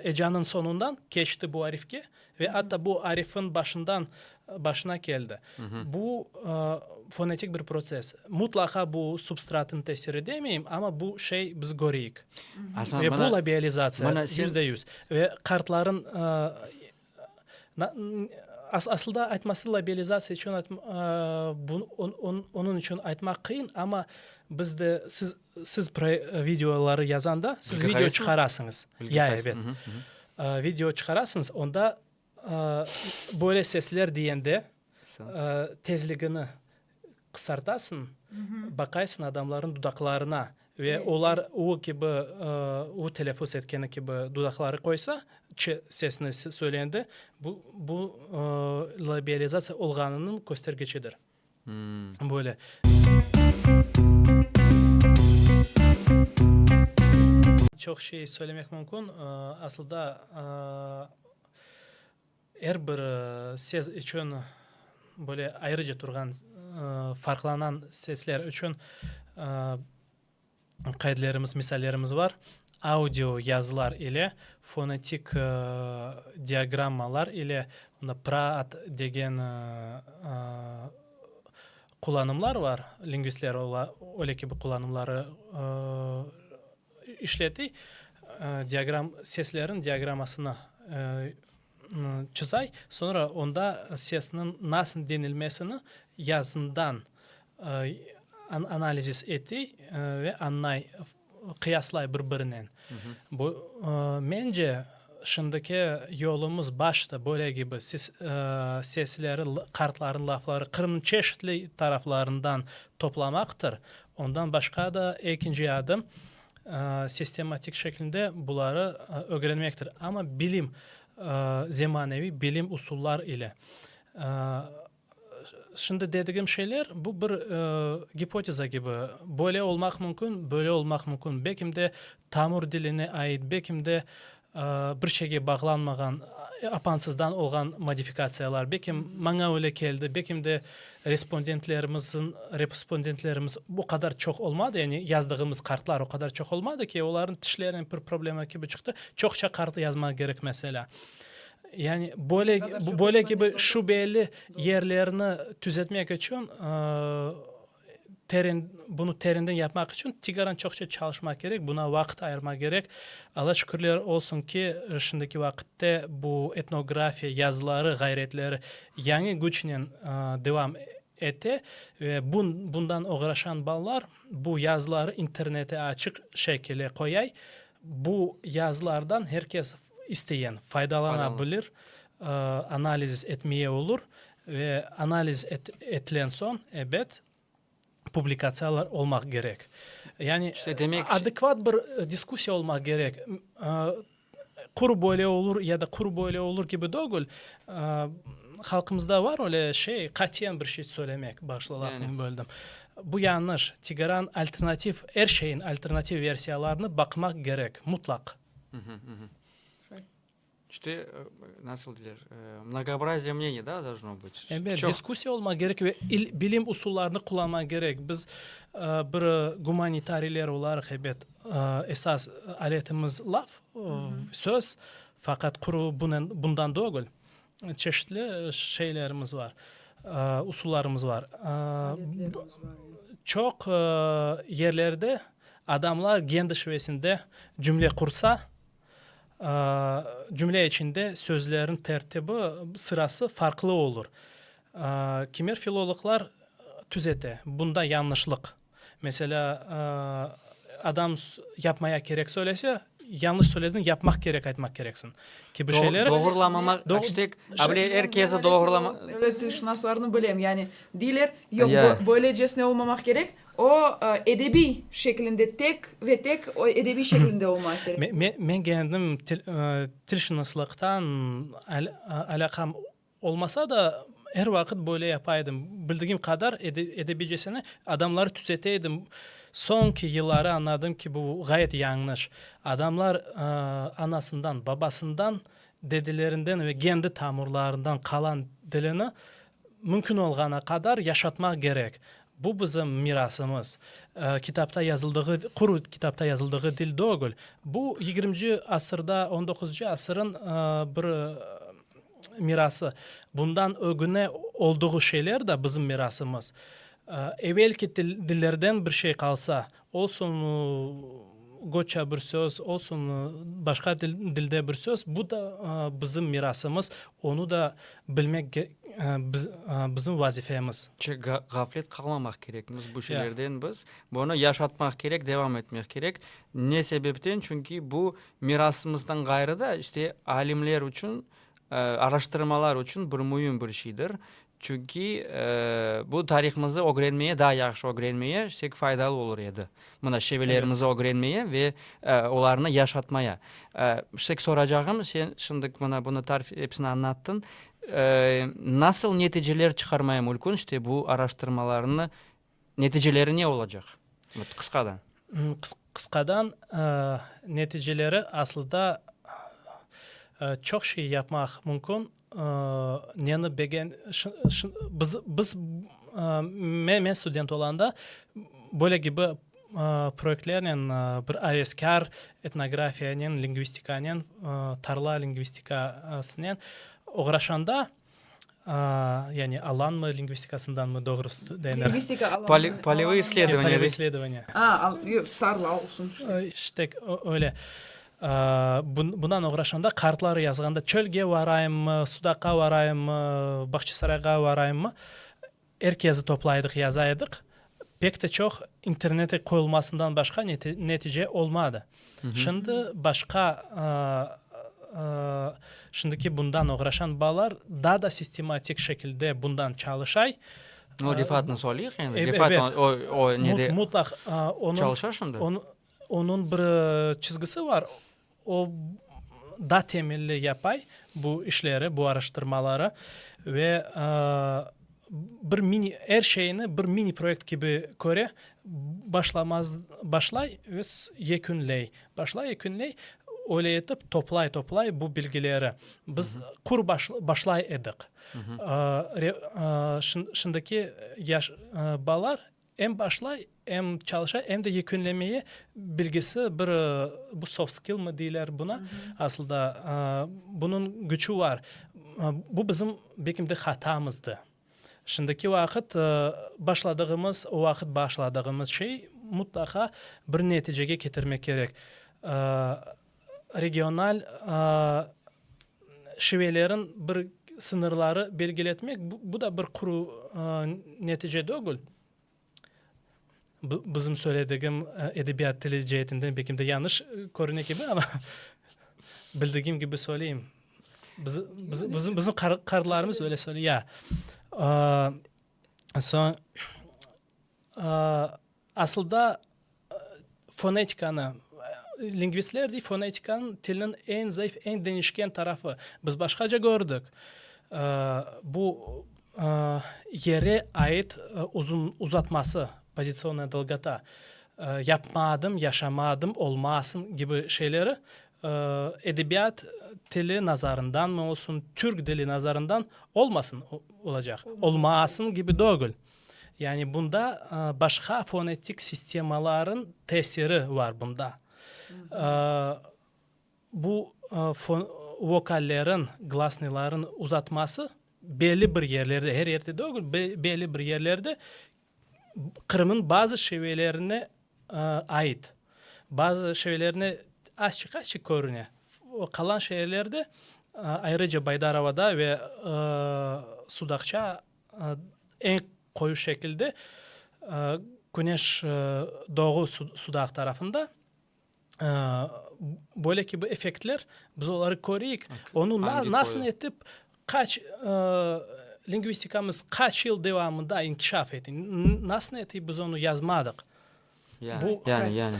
ecanın sonundan geçti bu arifke ve hatta bu arifin başına geldi. Bu fonetik bir proses. Mutlaka bu substratın tesiri demeyeyim ama bu şey biz göreyik. Ve bu labializasya %100. Ve kartların aslında aytması labializasya için onun için aytmak kıyın ama bizde siz videoları yazanda siz video çıkarasınız. Ya evet. Video çıkarasınız onda böyle sesler diyende tezliğini kısartasın. Bakaysın adamların dudaklarına ve onlar o gibi o telaffuz etkeni gibi dudakları koysa sesini söyleyende bu labializasya olganının göstergecidir. Böyle. Çok şey söylemek mümkün. Aslında her bir ses için böyle ayrıca durgan farklanan sesler için kaydlarımız, misallerimiz var. Audio yazılar ile fonetik diagrammalar ile praat degen kullanımlar var. Lingvistler öyle gibi kullanımları işleti. Seslerin diagramasını çizay. Sonra onda sesinin nasıl denilmesini yazından analiz etti ve anlay kıyaslay birbirinden. Bu bence şimdiki yolumuz başta böyle gibi sesleri, kartların lafları Kırım'ın çeşitli taraflarından toplamaktır. Ondan başka da ikinci adım sistematik şekilde bunları öğrenmektir. Ama bilim, zemanevi bilim usullar ile. Şimdi dediğim şeyler bu bir hipoteza gibi. Böyle olmak mümkün, böyle olmak mümkün. Belki de tamir diline ait, belki de bir şeye bağlanmagan, apansızdan olan modifikasyyalar. Belki bana öyle geldi, belki de respondentlerimiz bu kadar çok olmadı. Yani yazdığımız kartlar o kadar çok olmadı ki onların dişlerinin bir problemi gibi çıktı. Çokça kartı yazmak gerek mesela. Yani böyle gibi şubeli yerlerini düzeltmek için bunu terinden yapmak için tigaran çokça çalışmak gerek. Buna vakit ayırmak gerek. Allah şükürler olsun ki şimdiki vakitte bu etnografi yazıları, gayretleri yeni güçle devam etti ve bundan uğraşan ballar bu yazıları internete açık şekilde koyay. Bu yazılardan herkes isteyen faydalanabilir, analiz etmeye olur ve analiz edilen son evet publikasyonlar olmak gerek. Yani İşte demek adekvat bir diskusya olmak gerek. Kuru böyle olur ya da kuru böyle olur gibi değil. Halkımızda var öyle şey, katiyen bir şey söylemek. Başlayalım böldüm. Bu yanlış. Tigaran alternatif, her şeyin alternatif versiyalarını bakmak gerek. Mutlak. İşte nasıl diler? Многообразие мнений, да, должно быть. Evet, diskusya olmak gerek ve bilim usullarını kullanmak gerek. Biz bir humanitariler olarak evet esas aletimiz laf, söz fakat kuru bundan değil. çeşitli şeylerimiz var. Usullarımız var. Çok yerlerde adamlar kendi şivesinde cümle kursa cümle içinde sözlerin tertibi sırası farklı olur. Kimi filologlar tüzete. Bunda yanlışlık. Mesela adam yapmaya gerek söylese yanlış söyledin yapmak gerek aytmak gereksin. Ki bu şeyleri Doğrulamamak işte abile herkese doğrulama. Evet, ışınaslarını bileyim. Yani diler yok Ya. böylecesine olmamak gerek. O edebi şeklinde tek ve tek o edebi şeklinde olmak gerek. Men kendim tilşinaslıktan alakam olmasa da her vakit böyle yapaydım. Bildiğim kadar edebicesini adamları tüzeteydim. Sonki yılları anladım ki bu gayet yanlış. Adamlar anasından, babasından, dedelerinden ve kendi tamurlarından kalan dilini mümkün olgana kadar yaşatmak gerek. Bu bizim mirasımız. Kitapta yazıldığı, kuru kitapta yazıldığı dil değil. Bu 20. asırda, 19. asırın bir mirası. Bundan ögüne olduğu şeyler de bizim mirasımız. Evvelki dillerden bir şey kalsa, olsun Goça bir söz, olsun başka dilde bir söz, bu da bizim mirasımız. Onu da bilmek bizim vazifemiz. Gaflet kalmamak gerekmiz bu şeylerden biz. Bunu yaşatmak gerek, devam etmek gerek. Ne sebepten? Çünkü bu mirasımızdan gayrı da işte alimler için, araştırmalar için bir mühim bir şeydir. Çünkü bu tarihimizi öğrenmeye, daha yaxşı öğrenmeye işte faydalı olur edi. Buna şevelerimizi öğrenmeye ve onlarını yaşatmaya. İşte soracağım, sen şimdi bana bunu tarif hepsini anlattın. Nasıl neticeler çıkarmaya mümkün? İşte bu araştırmalarını neticeleri ne olacak? Kıskadan. Kıskadan neticeleri aslında çok şey yapmak mümkün. Neni begen biz men student olanda böyle gibi proyektlerin bir ayeskar etnografiyanın, lingvistikanın, tarla lingvistikasının uğraşanda yani alan mı lingvistikasından mı doğrusu denir? Lingvistika alanı. Полевые исследования. Полевые исследования. Tarla olsun. İşte öyle. Bundan uğraşanda kartları yazganda çölge varayım mı, sudaka varayım mı, Bahçesaray'a varayım mı? Herkesi toplaydık, yazaydık. Pek de çok internete koyulmasından başka netice olmadı. Şimdi başka şimdiki bundan uğraşan bağlar daha da sistematik şekilde bundan çalışay. O Rifat nasıl oluyor yani? Evet. Rifat o ne de Mutlak çalışır şimdi? Onun bir çizgisi var. O da temelli yapay bu işleri, bu araştırmaları ve bir mini her şeyini bir mini projekt gibi göre başlay ve yekünley. Başlay yekünley öyle etip toplay bu bilgileri. Biz kur başlay edik. Şimdiki bağlar hem başlay hem çalışay hem de yekünlemeyi bilgisi bir bu soft skill mı diyorlar buna. Aslında bunun gücü var. Bu bizim belki de hatamızdı. Şimdiki vakit başladığımız şey mutlaka bir neticeye getirmek gerek. Regional şivelerin bir sınırları belirletmek bu da bir kuru netice değil. Bizim söylediğim edebiyat dili cihetinden belki de yanlış görünüyor gibi ama bildiğim gibi söyleyeyim. Bizim karlarımız öyle söylüyor. Ya. Aslında fonetikanı lingvistler de fonetikanın dilinin en zayıf, en değişken tarafı. Biz başkaca gördük. Bu yere ait uzatması, pozisyona dalgata, yapmadım, yaşamadım, olmasın gibi şeyleri edebiyat dili nazarından mı olsun, Türk dili nazarından olmasın olacak. Olmasın gibi değil. Yani bunda başka fonetik sistemaların tesiri var bunda. Bu vokallerin, glasnyların uzatması belli bir yerlerde, her yerde değil, belli bir yerlerde Kırım'ın bazı şivelerine ait. Bazı şivelerine açık görünüyor. O kalan şehirlerde ayrıca Baydarova'da ve Sudakça en koyu şekilde Güneş Doğu Sudak tarafında böyle ki bu efektler biz onları koruyuk. Onu nasıl etip kaç lingvistikamız kaç yıl devamında inkişaf etti. Nasıl etip biz onu yazmadık. Yani.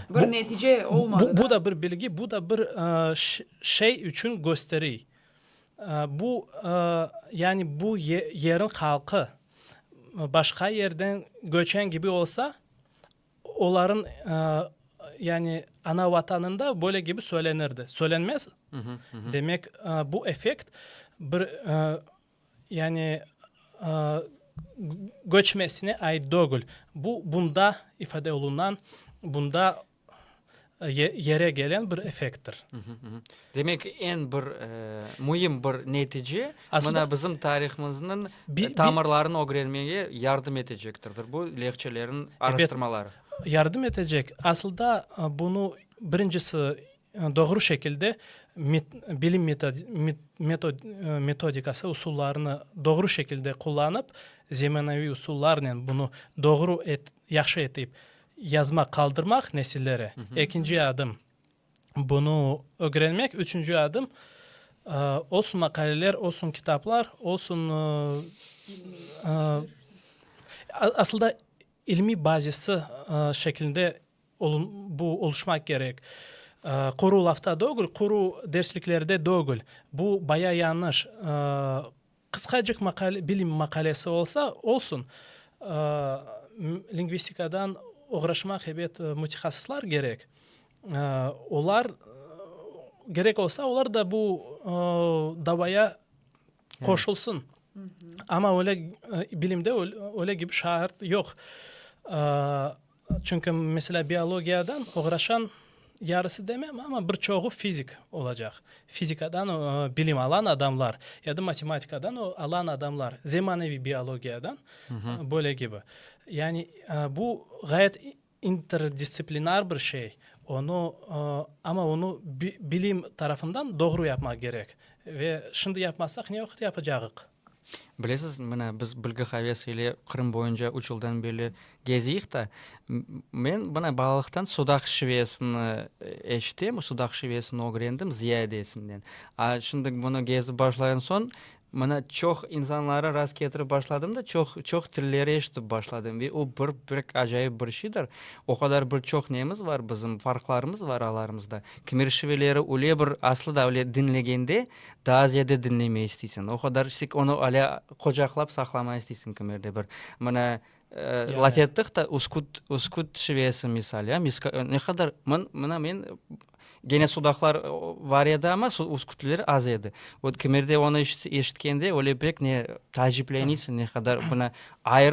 Bir netice olmadı. Bu da bir bilgi, bu da bir şey için gösteri. Bu yani bu yerin halkı başka yerden göçen gibi olsa onların yani ana vatanında böyle gibi söylenirdi. Söylenmez. Demek bu efekt bir yani göçmesine ait değil. Bu bunda ifade olunan, bunda yere gelen bir efekttir. Demek en bir mühim bir netice Aslında mana bizim tarihimizin tamirlerini öğrenmeye yardım edecektir. Bu lehçelerin araştırmaları. Yardım edecek. Aslında bunu birincisi doğru şekilde bilim metodikası usullarını doğru şekilde kullanıp zamanəvi usullarla bunu doğru yaxşı etip yazmak, kaldırmak nesillere. İkinci adım bunu öğrenmek. Üçüncü adım olsun makaleler, olsun kitaplar, olsun aslında ilmi bazısı şeklinde bu oluşmak gerek. Kuru lafta değil, kuru dersliklerde değil. Bu bayağı yanlış. Kıskacık bilim makalesi olsa olsun. Lingvistikadan uğraşmak evet mütehassıslar gerek. Onlar gerek olsa onlar da bu davaya koşulsun. Ama öyle bilimde öyle gibi şart yok. Çünkü mesela biyologiyadan uğraşan yarısı demem ama birçoğu fizik olacak. Fizikadan bilim alan adamlar ya da matematikadan alan adamlar. Zamanəvi biyologiyadan böyle gibi. Yani bu gayet interdisiplinar bir şey. Ama onu bilim tarafından doğru yapmak gerek. Ve şimdi yapmazsak ne vakit yapacağız? Bilesiz, mana biz bilgi havesiyle Kırım boyunca 3 yıldan beri geziyik da men bana balıktan sudak şivesini eşittim, sudak şivesini öğrendim ziyadesinden. Şimdi bunu gezip başlayan son mana çok insanlara rast getirip başladım da çok tilleri eşitip başladım ve o bir acayip bir şeydir. O kadar bir çok neyimiz var, bizim farklarımız var aralarımızda. Kimir şiveleri öyle bir aslında öyle dinlegende daha ziyade dinlemeyi istiyorsun. O kadar işte onu öyle kocaklap saklamayı istiyorsun kimirde bir. Mana laf ettik da uskut şivesi misal ya. Ne kadar men gene sudaklar var edi ama uskutları az edi. O kimerde onu eşitkende öyle pek ne tacipleniysin ne kadar buna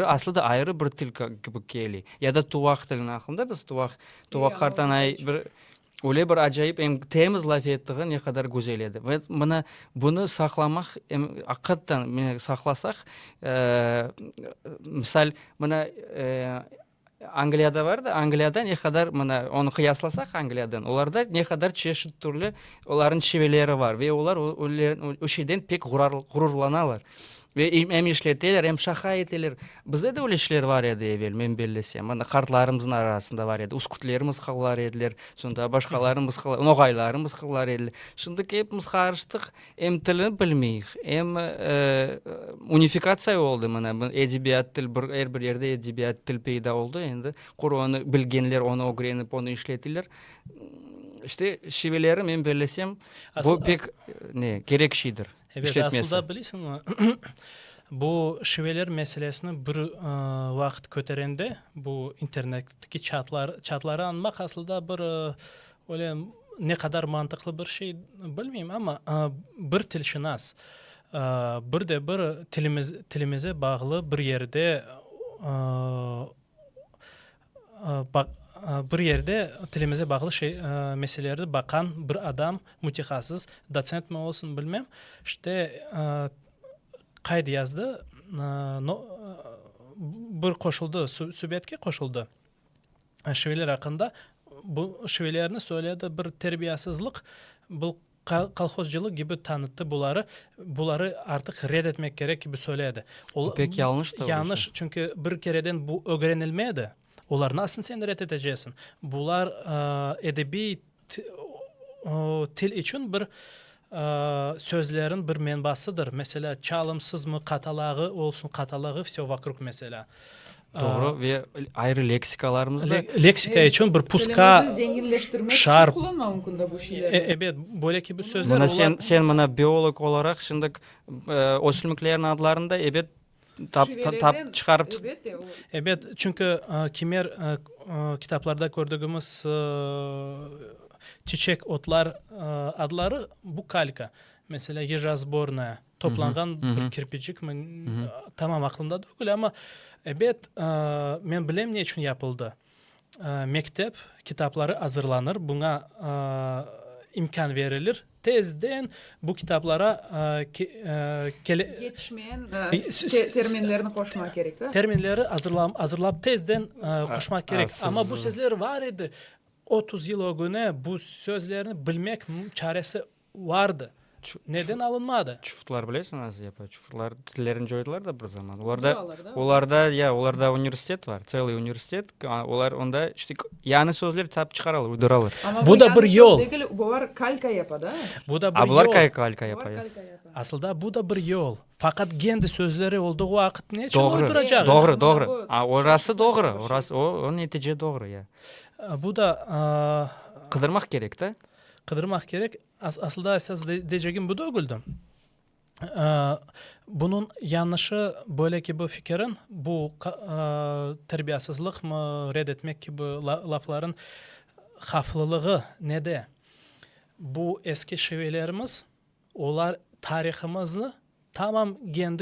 aslında ayrı bir til gibi geliyor. Ya da tuvak tilini aklımda biz tuvak kartan bir öyle bir acayip temiz laf ettiği ne kadar güzel edi. Ve bunu saklamak hakikaten saklasak misal Angliyada var da Angliyada ne kadar onu kıyaslasak Angliyadan onlarda ne kadar çeşit türlü onların şiveleri var ve onlar o şeyden pek gururlanalar. Ve hem işletiler hem şaka etiler. Bizde de öyle işler var ya evvel men bellesem. Kartlarımızın arasında var ya. Uskutlarımız kıllar ediler. Sonda başkalarımız kıllar, nogaylarımız kıllar ediler. Şimdi hepimiz karıştık. Hem tilini bilmeyik. Hem unifikasiya oldu mana. Edebiyat til bir yerde edebiyat til peyda oldu endi. Onu bilgenler onu öğrenip onu işletiler. İşte şiveleri men bellesem bu pek gerek şeydir. Evet, aslında bilirsin mi? Bu şiveler meselesini bir vakit köterende bu internetteki chatları anmak aslında bir öyle ne kadar mantıklı bir şey bilmiyorum ama bir tilşinas bir de bir tilimize bağlı bir yerde bir yerde tilimize bağlı meseleleri bakan bir adam, mütehassıs, doçent mi olsun bilmem. İşte kaydı yazdı. Bir koşuldu, sübetke koşuldu. Şiveler hakkında bu şivelerini söyledi, bir terbiyesizlik, bu kolhozculuk gibi tanıttı buları artık reddetmek gerek gibi söyledi. Pek yanlış da yanlış, çünkü bir kereden bu öğrenilmedi. Onlar nasıl sen de reddedeceksin? Bunlar edebi til için bir sözlerin bir menbasıdır. Mesela çalımsız mı katalogu olsun, katalogu все vokruг mesela. Doğru ve ayrı leksikalarımızda Leksika için bir puska Dilimizi zenginleştirmek için şarp. kullanma mümkün de bu şeyleri. Evet, böyle ki bu sözler Mına olan sen mına biolog olarak şimdi ösülmüklerin adlarında evet tap çıkarıp evet, çünkü kimer kitaplarda gördüğümüz çiçek otlar adları bu kalka. Mesela Yerazborna toplangan bir kirpicik mi? Tamam, aklımda değil ama evet, ben bilem ne için yapıldı. Mektep kitapları hazırlanır, buna imkan verilir. Tezden bu kitaplara Yetişmeyen terminlerini koşmak gerek de. terminleri hazırlap tezden koşmak gerek. Ama bu sözler var idi. 30 yıl o güne bu sözlerini bilmek çaresi vardı. Neden alınmadı? Çuftlar bilirsin nasıl yapar? Çuftlar dillerini joydular da bir zaman. Onlarda üniversitet var. Целый üniversitet. Onlar onda işte yani sözleri tap çıkaralır, uyduralır. Ama Bu da bir yol. Bu var kalka yapar. Bu da bir Bunlar yol. kalka yapar. Aslında bu da bir yol. Fakat kendi sözleri olduğu vakit ne için Doğru. uyduracak? Doğru. Orası doğru. Orası o netice doğru ya. Bu da Kıdırmak gerek de. kıdırmak gerek. Aslında esas diyeceğim bu da ögüldü. Bunun yanlışı böyle ki bu fikrin, bu terbiyesizlik mı reddetmek gibi lafların haflılığı ne de? Bu eski şivelerimiz, onlar tarihimizni tamam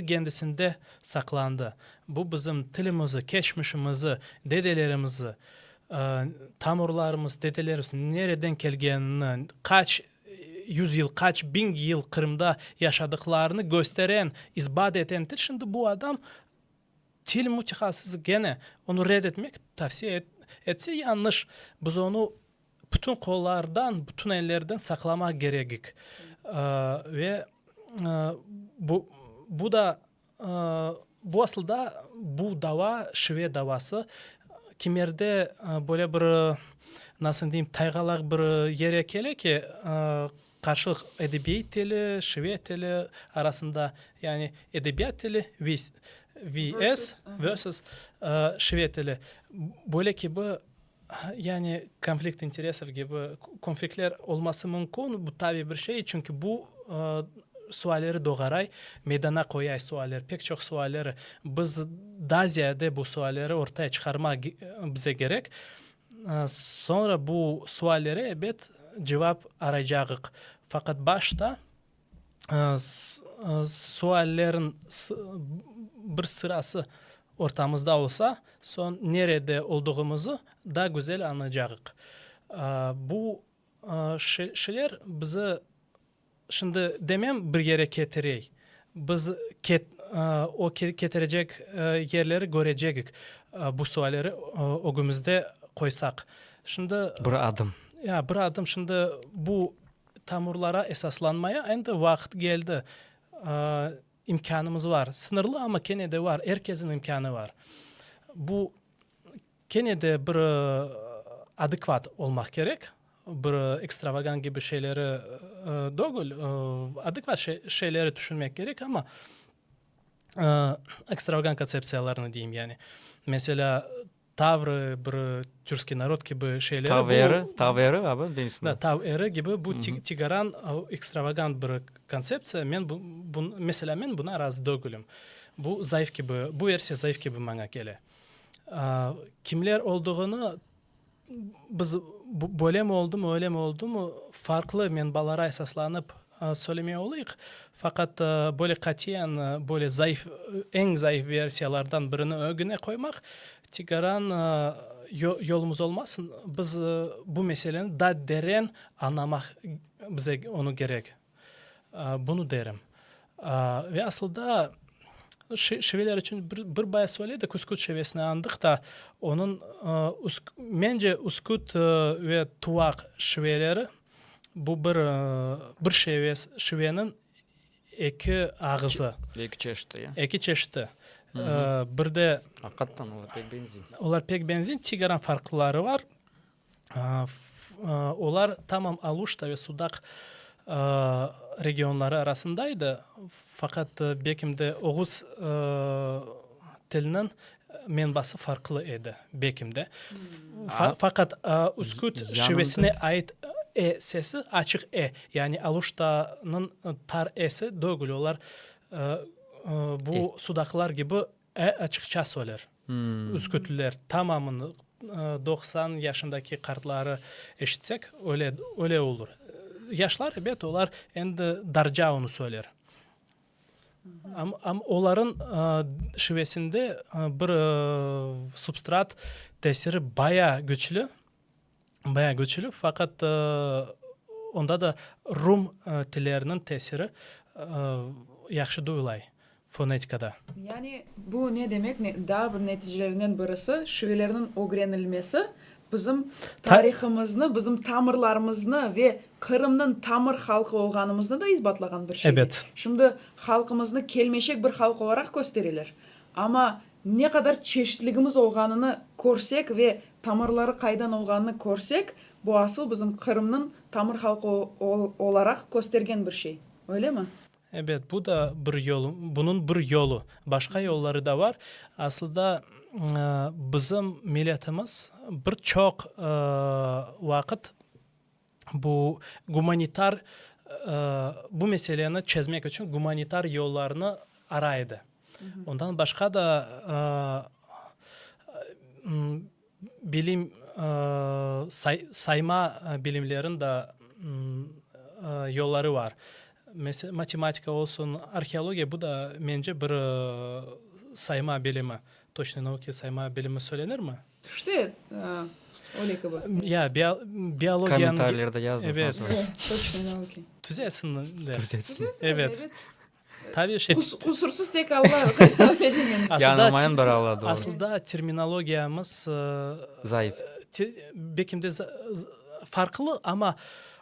kendisinde saklandı. Bu bizim tilimizi, geçmişimizi, dedelerimizi, tamurlarımız, dedelerimiz nereden gelgenini, kaç yüzyıl, kaç bin yıl Kırım'da yaşadıklarını gösteren, ispat eden til. Şimdi bu adam til mütehassısı gene onu reddetmek tavsiye etse yanlış. Biz onu bütün kollardan, bütün ellerden saklamak gerekik. Ve bu da bu aslında bu dava şive davası kimerde böyle bir nasıl diyeyim taygalak bir yere gele ki karşılık edebiyat dili, şive dili arasında, yani edebiyat dili vs versus şive dili. Böyle ki bu yani konflikt interesov gibi konfliktler olması mümkün. Bu tabii bir şey, çünkü bu sualleri doğaray, meydana koyay sualleri, pek çok sualleri. Biz daha ziyade bu sualleri ortaya çıkarmak bize gerek. Sonra bu sualleri evet cevap arayacağız. Fakat başta suallerin bir sırası ortamızda olsa, son nerede olduğumuzu daha güzel anlayacağız. Bu şeyler bizi şimdi demem bir yere getirey. Biz o getirecek yerleri göreceğiz. Bu sualleri önümüzde koysak. Şimdi Bir adım. Ya bir adım, şimdi bu tamurlara esaslanmaya en vakit geldi. İmkanımız var. Sınırlı ama gene de var. Herkesin imkanı var. Bu gene de bir adekvat olmak gerek. Bir ekstravagan gibi şeyleri değil, adekvat şeyleri düşünmek gerek ama ekstravagan konsepsiyalarını diyeyim yani. Mesela tavrı bir Türkçe narod gibi şeyleri. Taveri abi değilsin. Da taveri gibi bu tigaran ekstravagan bir konsepsiya. Mesela ben buna razı değilim. Bu zayıf gibi, bu versiya zayıf gibi bana gele. Kimler olduğunu biz böyle mi oldu mu, öyle mi oldu mu farklı menbalara esaslanıp söylemeye olayık. Fakat böyle katiyen böyle zayıf, en zayıf versiyalardan birini ögüne koymak tigaran yolumuz olmasın. Biz bu meseleni daha derin anlamak bize onu gerek. Bunu derim. Ve aslında şiveler için bir bayağı söyledik. Uskut şivesini andık da onun bence Uskut ve Tuvak şiveleri bu bir şivenin iki ağzı. İki çeşitli ya. İki çeşidi. Bir de Hakikaten onlar pek benziyor. onlar pek benziyor. Tigaran farkları var. Onlar tamam Aluşta ve Sudak regionları arasındaydı. Fakat Bekim'de Oğuz dilinin menbası farklı idi Bekim'de. Fakat Uskut şivesine ait sesi açık Yani Aluşta'nın tar e'si değil. Onlar bu Sudaklar gibi açıkça söyler. Uskutlular tamamını 90 yaşındaki kartları eşitsek öyle olur. Yaşlar evet onlar endi darca onu söyler. Ama onların şivesinde bir substrat tesiri bayağı güçlü. Bayağı güçlü fakat onda da Rum tillerinin tesiri yaxşı duyulay fonetikada. Yani bu ne demek? Daha bir neticelerinden birisi şivelerinin öğrenilmesi bizim tarihimizni, bizim tamırlarımızı ve Kırım'ın tamır halkı olganımızı da izbatlagan bir şey. Evet. Şimdi halkımızı kelmeşek bir halk olarak gösterilir. Ama ne kadar çeşitligimiz olganını korsek ve tamırları kaydan olganını korsek, bu asıl bizim Kırım'ın tamır halkı olarak göstergen bir şey. Öyle mi? Evet, bu da bir yolu. Bunun bir yolu. Başka yolları da var. Aslında bizim milletimiz birçok vakit bu humanitar bu meseleni çözmek için humanitar yollarını araydı. Ondan başka da bilim sayma bilimlerin de yolları var. Mesela matematika olsun, arkeoloji bu da bence bir sayma bilimi. Точно nauki sayma bilimi söylenir mi? İşte öyle gibi. Ya biyolojiyanın... Komentarlarda yazın. Evet. Точно nauki. Tüzesin de. Türkçesini. Evet. Tabii Kusursuz tek Allah. Yanılmayan bir Allah doğru. Aslında terminolojiyamız Zayıf. Bekim'de farklı ama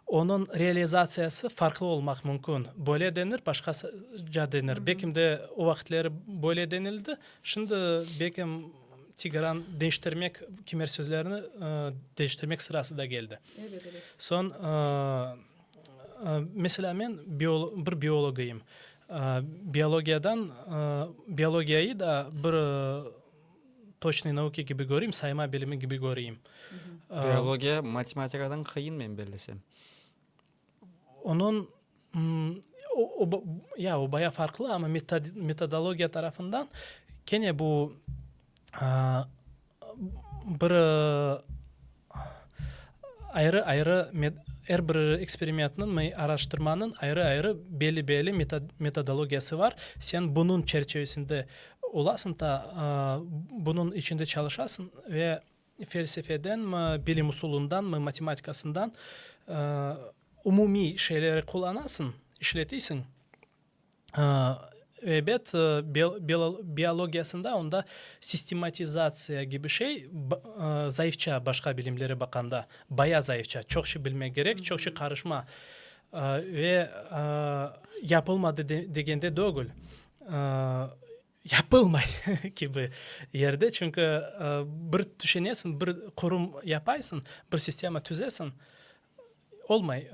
onun realizasyası farklı olmak mümkün. Böyle denir, başkaca denir. Bekim'de o vakitleri böyle denildi. Şimdi Bekim Tigaran değiştirmek, kimer sözlerini değiştirmek sırası da geldi. Evet. Son mesela ben bir biyologiyim. Biyologiyayı da bir точный nauki gibi göreyim, sayma bilimi gibi göreyim. Biyologiya matematikadan kıyın ben belirlesem. Onun o bayağı farklı ama metodoloji tarafından gene bu bir ayrı her bir eksperimentin, araştırmanın ayrı belli metodolojisi var. Sen bunun çerçevesinde olasın da bunun içinde çalışasın ve felsefeden mi, bilim usulundan mı, matematikasından umumi şeyleri kullanasın, işletirsin. Evet, biyolojisinde onda sistematizasyon gibi şey zayıfça başka bilimlere bakanda. Bayağı zayıfça. Çok şey bilmek gerek, çok şey karışma. Ve yapılmadı degende değil. Yapılmay gibi yerde. Çünkü bir düşünesin, bir kurum yapaysın, bir sistema tüzesin. Olmay.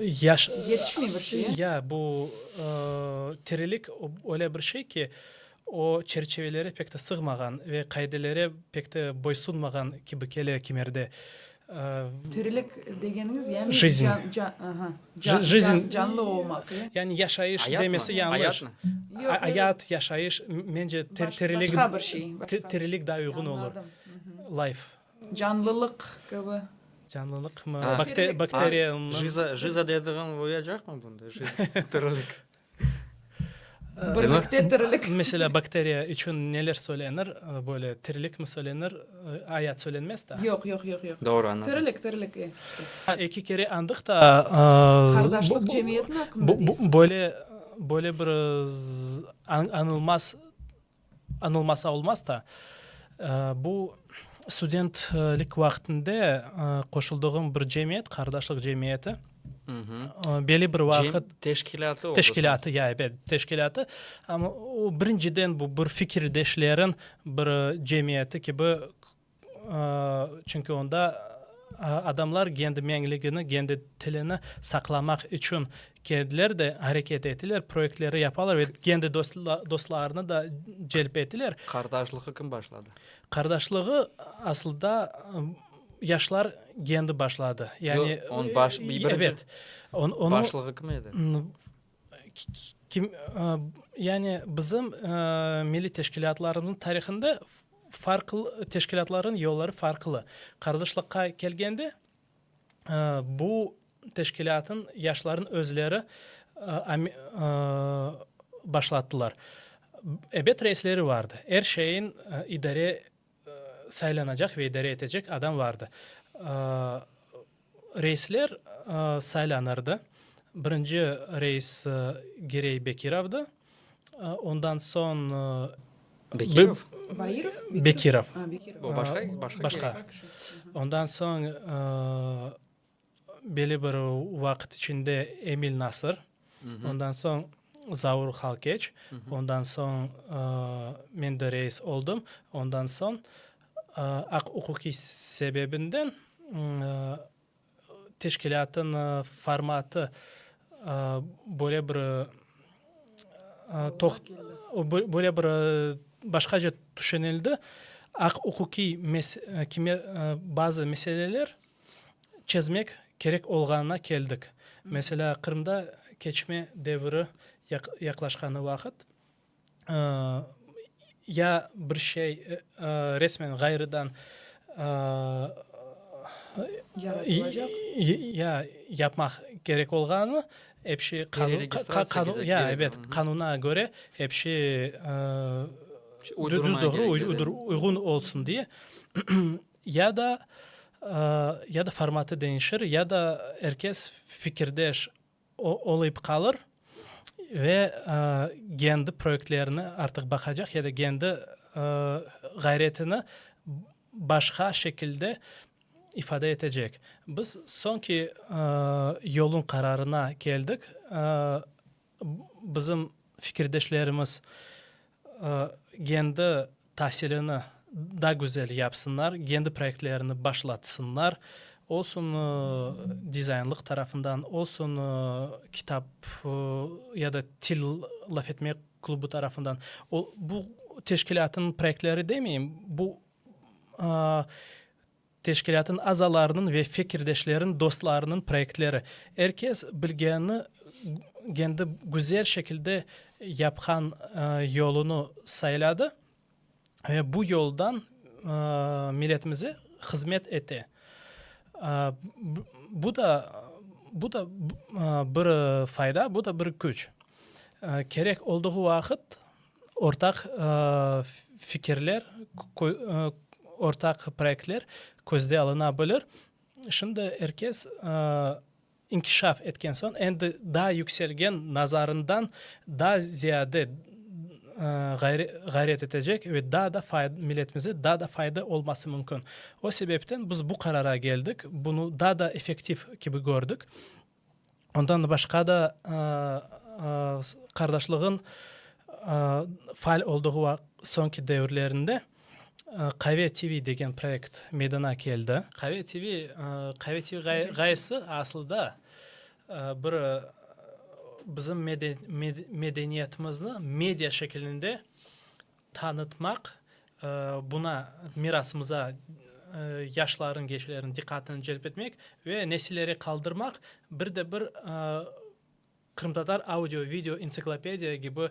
Yetişmiyor bir şey. Ya bu terilik öyle bir şey ki o çerçevelere pek de sığmagan ve kaidelere pek de boysunmagan gibi kele kimerde. Terilik degeniniz yani Жизнь. Canlı olmak. Yani yaşayış Hayat demesi mı? yanlış. Hayat mı? Hayat, yaşayış bence terilik başka bir şey. terilik daha uygun olur. Anladım. Life. Canlılık gibi. Canlılık mı? Ha. Bakteriyanın. Жиза dediğin uyacak mı bunda? Tırılık. Birlikte tirilik. Mesela bakteriya için neler söylenir? Böyle tirilik mi söylenir? Ayet söylenmez de. Yok. Doğru anladım. Tirilik. İki kere andık da Kardeşlik cemiyetinin hakkında değilsin. böyle bir anılmasa olmaz da bu studentlik vaktinde koşulduğum bir cemiyet, kardeşlik cemiyeti. Belli bir vakit Teşkilatı oldu. teşkilatı ya evet teşkilatı ama o birinciden bu bir fikirdeşlerin bir cemiyeti gibi çünkü onda adamlar kendi menligini, kendi tilini saklamak için kendileri de hareket ettiler, projeleri yaparlar ve kendi dostlarını da celp ettiler. Kardeşliği kim başladı? Kardeşliği aslında yaşlar kendi başladı. Yani evet. Onu Başlığı kim edi? kim yani bizim milli teşkilatlarımızın tarihinde farklı teşkilatların yolları farklı. Kardeşlikle gelgende bu teşkilatın yaşların özleri başlattılar. Evet reisleri vardı. Her şeyin idare saylanacak ve idare edecek adam vardı. Reisler saylanırdı. Birinci reis Girey Bekirov'du. Ondan son Bekirov? Bekirov. O başka. Ondan son belli bir vakit içinde Emil Nasır. Ondan son Zaur Halkeç. Ondan son men de reis oldum. Ondan son ak hukuki sebebinden teşkilatın formatı böyle bir böyle bir başkaca düşünüldü. Ak hukuki bazı meseleler çözmek gerek olganına geldik. Mesela Kırım'da keçme devri yaklaşkanı vakit ya bir şey resmen gayrıdan ya yapmak gerek olganı hepsi kanuna göre hepsi düz doğru uygun olsun diye ya da formatı değişir ya da herkes fikirdeş olup kalır ve kendi projelerine artık bakacak ya da kendi gayretini başka şekilde ifade edecek. Biz sonki yolun kararına geldik. Bizim fikirdeşlerimiz kendi tahsilini daha güzel yapsınlar, kendi projelerini başlatsınlar. Olsun dizaynlık tarafından, olsun kitap ya da til laf etmek klubu tarafından. Bu teşkilatın projeleri demeyeyim, bu teşkilatın azalarının ve fikirdeşlerin, dostlarının projeleri. Herkes bilgini kendi güzel şekilde yapan yolunu sayladı ve bu yoldan milletimize hizmet etti. Bu da bir fayda, bu da bir güç. Gerek olduğu vakit ortak fikirler, ortak projeler gözde alınabilir. Şimdi herkes inkişaf etken son endi daha yükselgen nazarından daha ziyade gayret edecek ve daha da milletimize daha da fayda olması mümkün. O sebepten biz bu karara geldik. Bunu daha da efektif gibi gördük. Ondan başka da kardeşliğin faal olduğu sonki devirlerinde Kahve TV degen proyekt meydana geldi. Kahve TV gayesi aslında bir bizim medeniyetimizni medya şeklinde tanıtmak, buna mirasımıza yaşların, gençlerin dikkatini celp etmek ve nesillere kaldırmak, bir de bir Kırımtatar audio, video, ensiklopediya gibi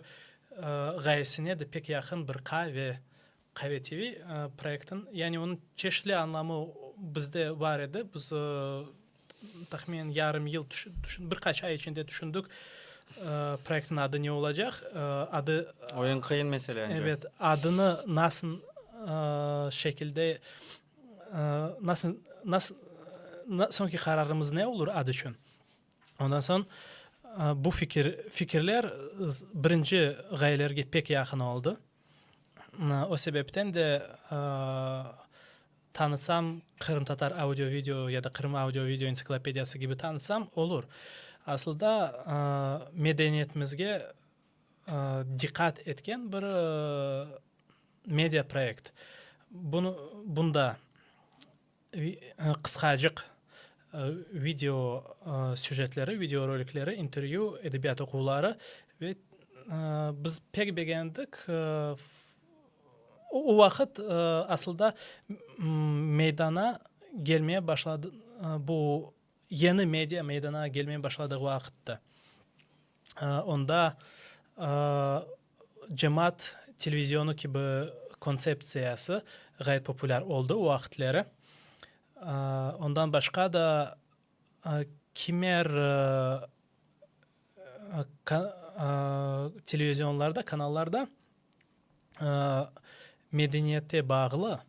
gayesine de pek yakın bir kahve TV proyektin, yani onun çeşitli anlamı bizde var idi. Biz tahminen yarım yıl birkaç ay içinde düşündük. proyektin adı ne olacak? Adı Oyun kıyın mesele ancak. evet, adını nasıl şekilde nasıl sonki kararımız ne olur adı için. Ondan sonra bu fikirler birinci gayelerge pek yakın oldu. O sebepten de tanısam Kırım Tatar audio video ya da Kırım audio video ensiklopediyası gibi tanısam olur. Aslında medeniyetimizge dikkat etken bir medya projekt. Bunda kıskacık video süjetleri, video rolikleri, interview, edebiyat okulları ve biz pek beğendik. O vakit aslında meydana gelmeye başladı. Bu yeni medya meydana gelmeye başladığı vakitte. Onda cemaat televizyonu gibi konsepsiyası gayet popüler oldu o vakitleri. Ondan başka da kimer televizyonlarda, kanallarda medeniyete bağlı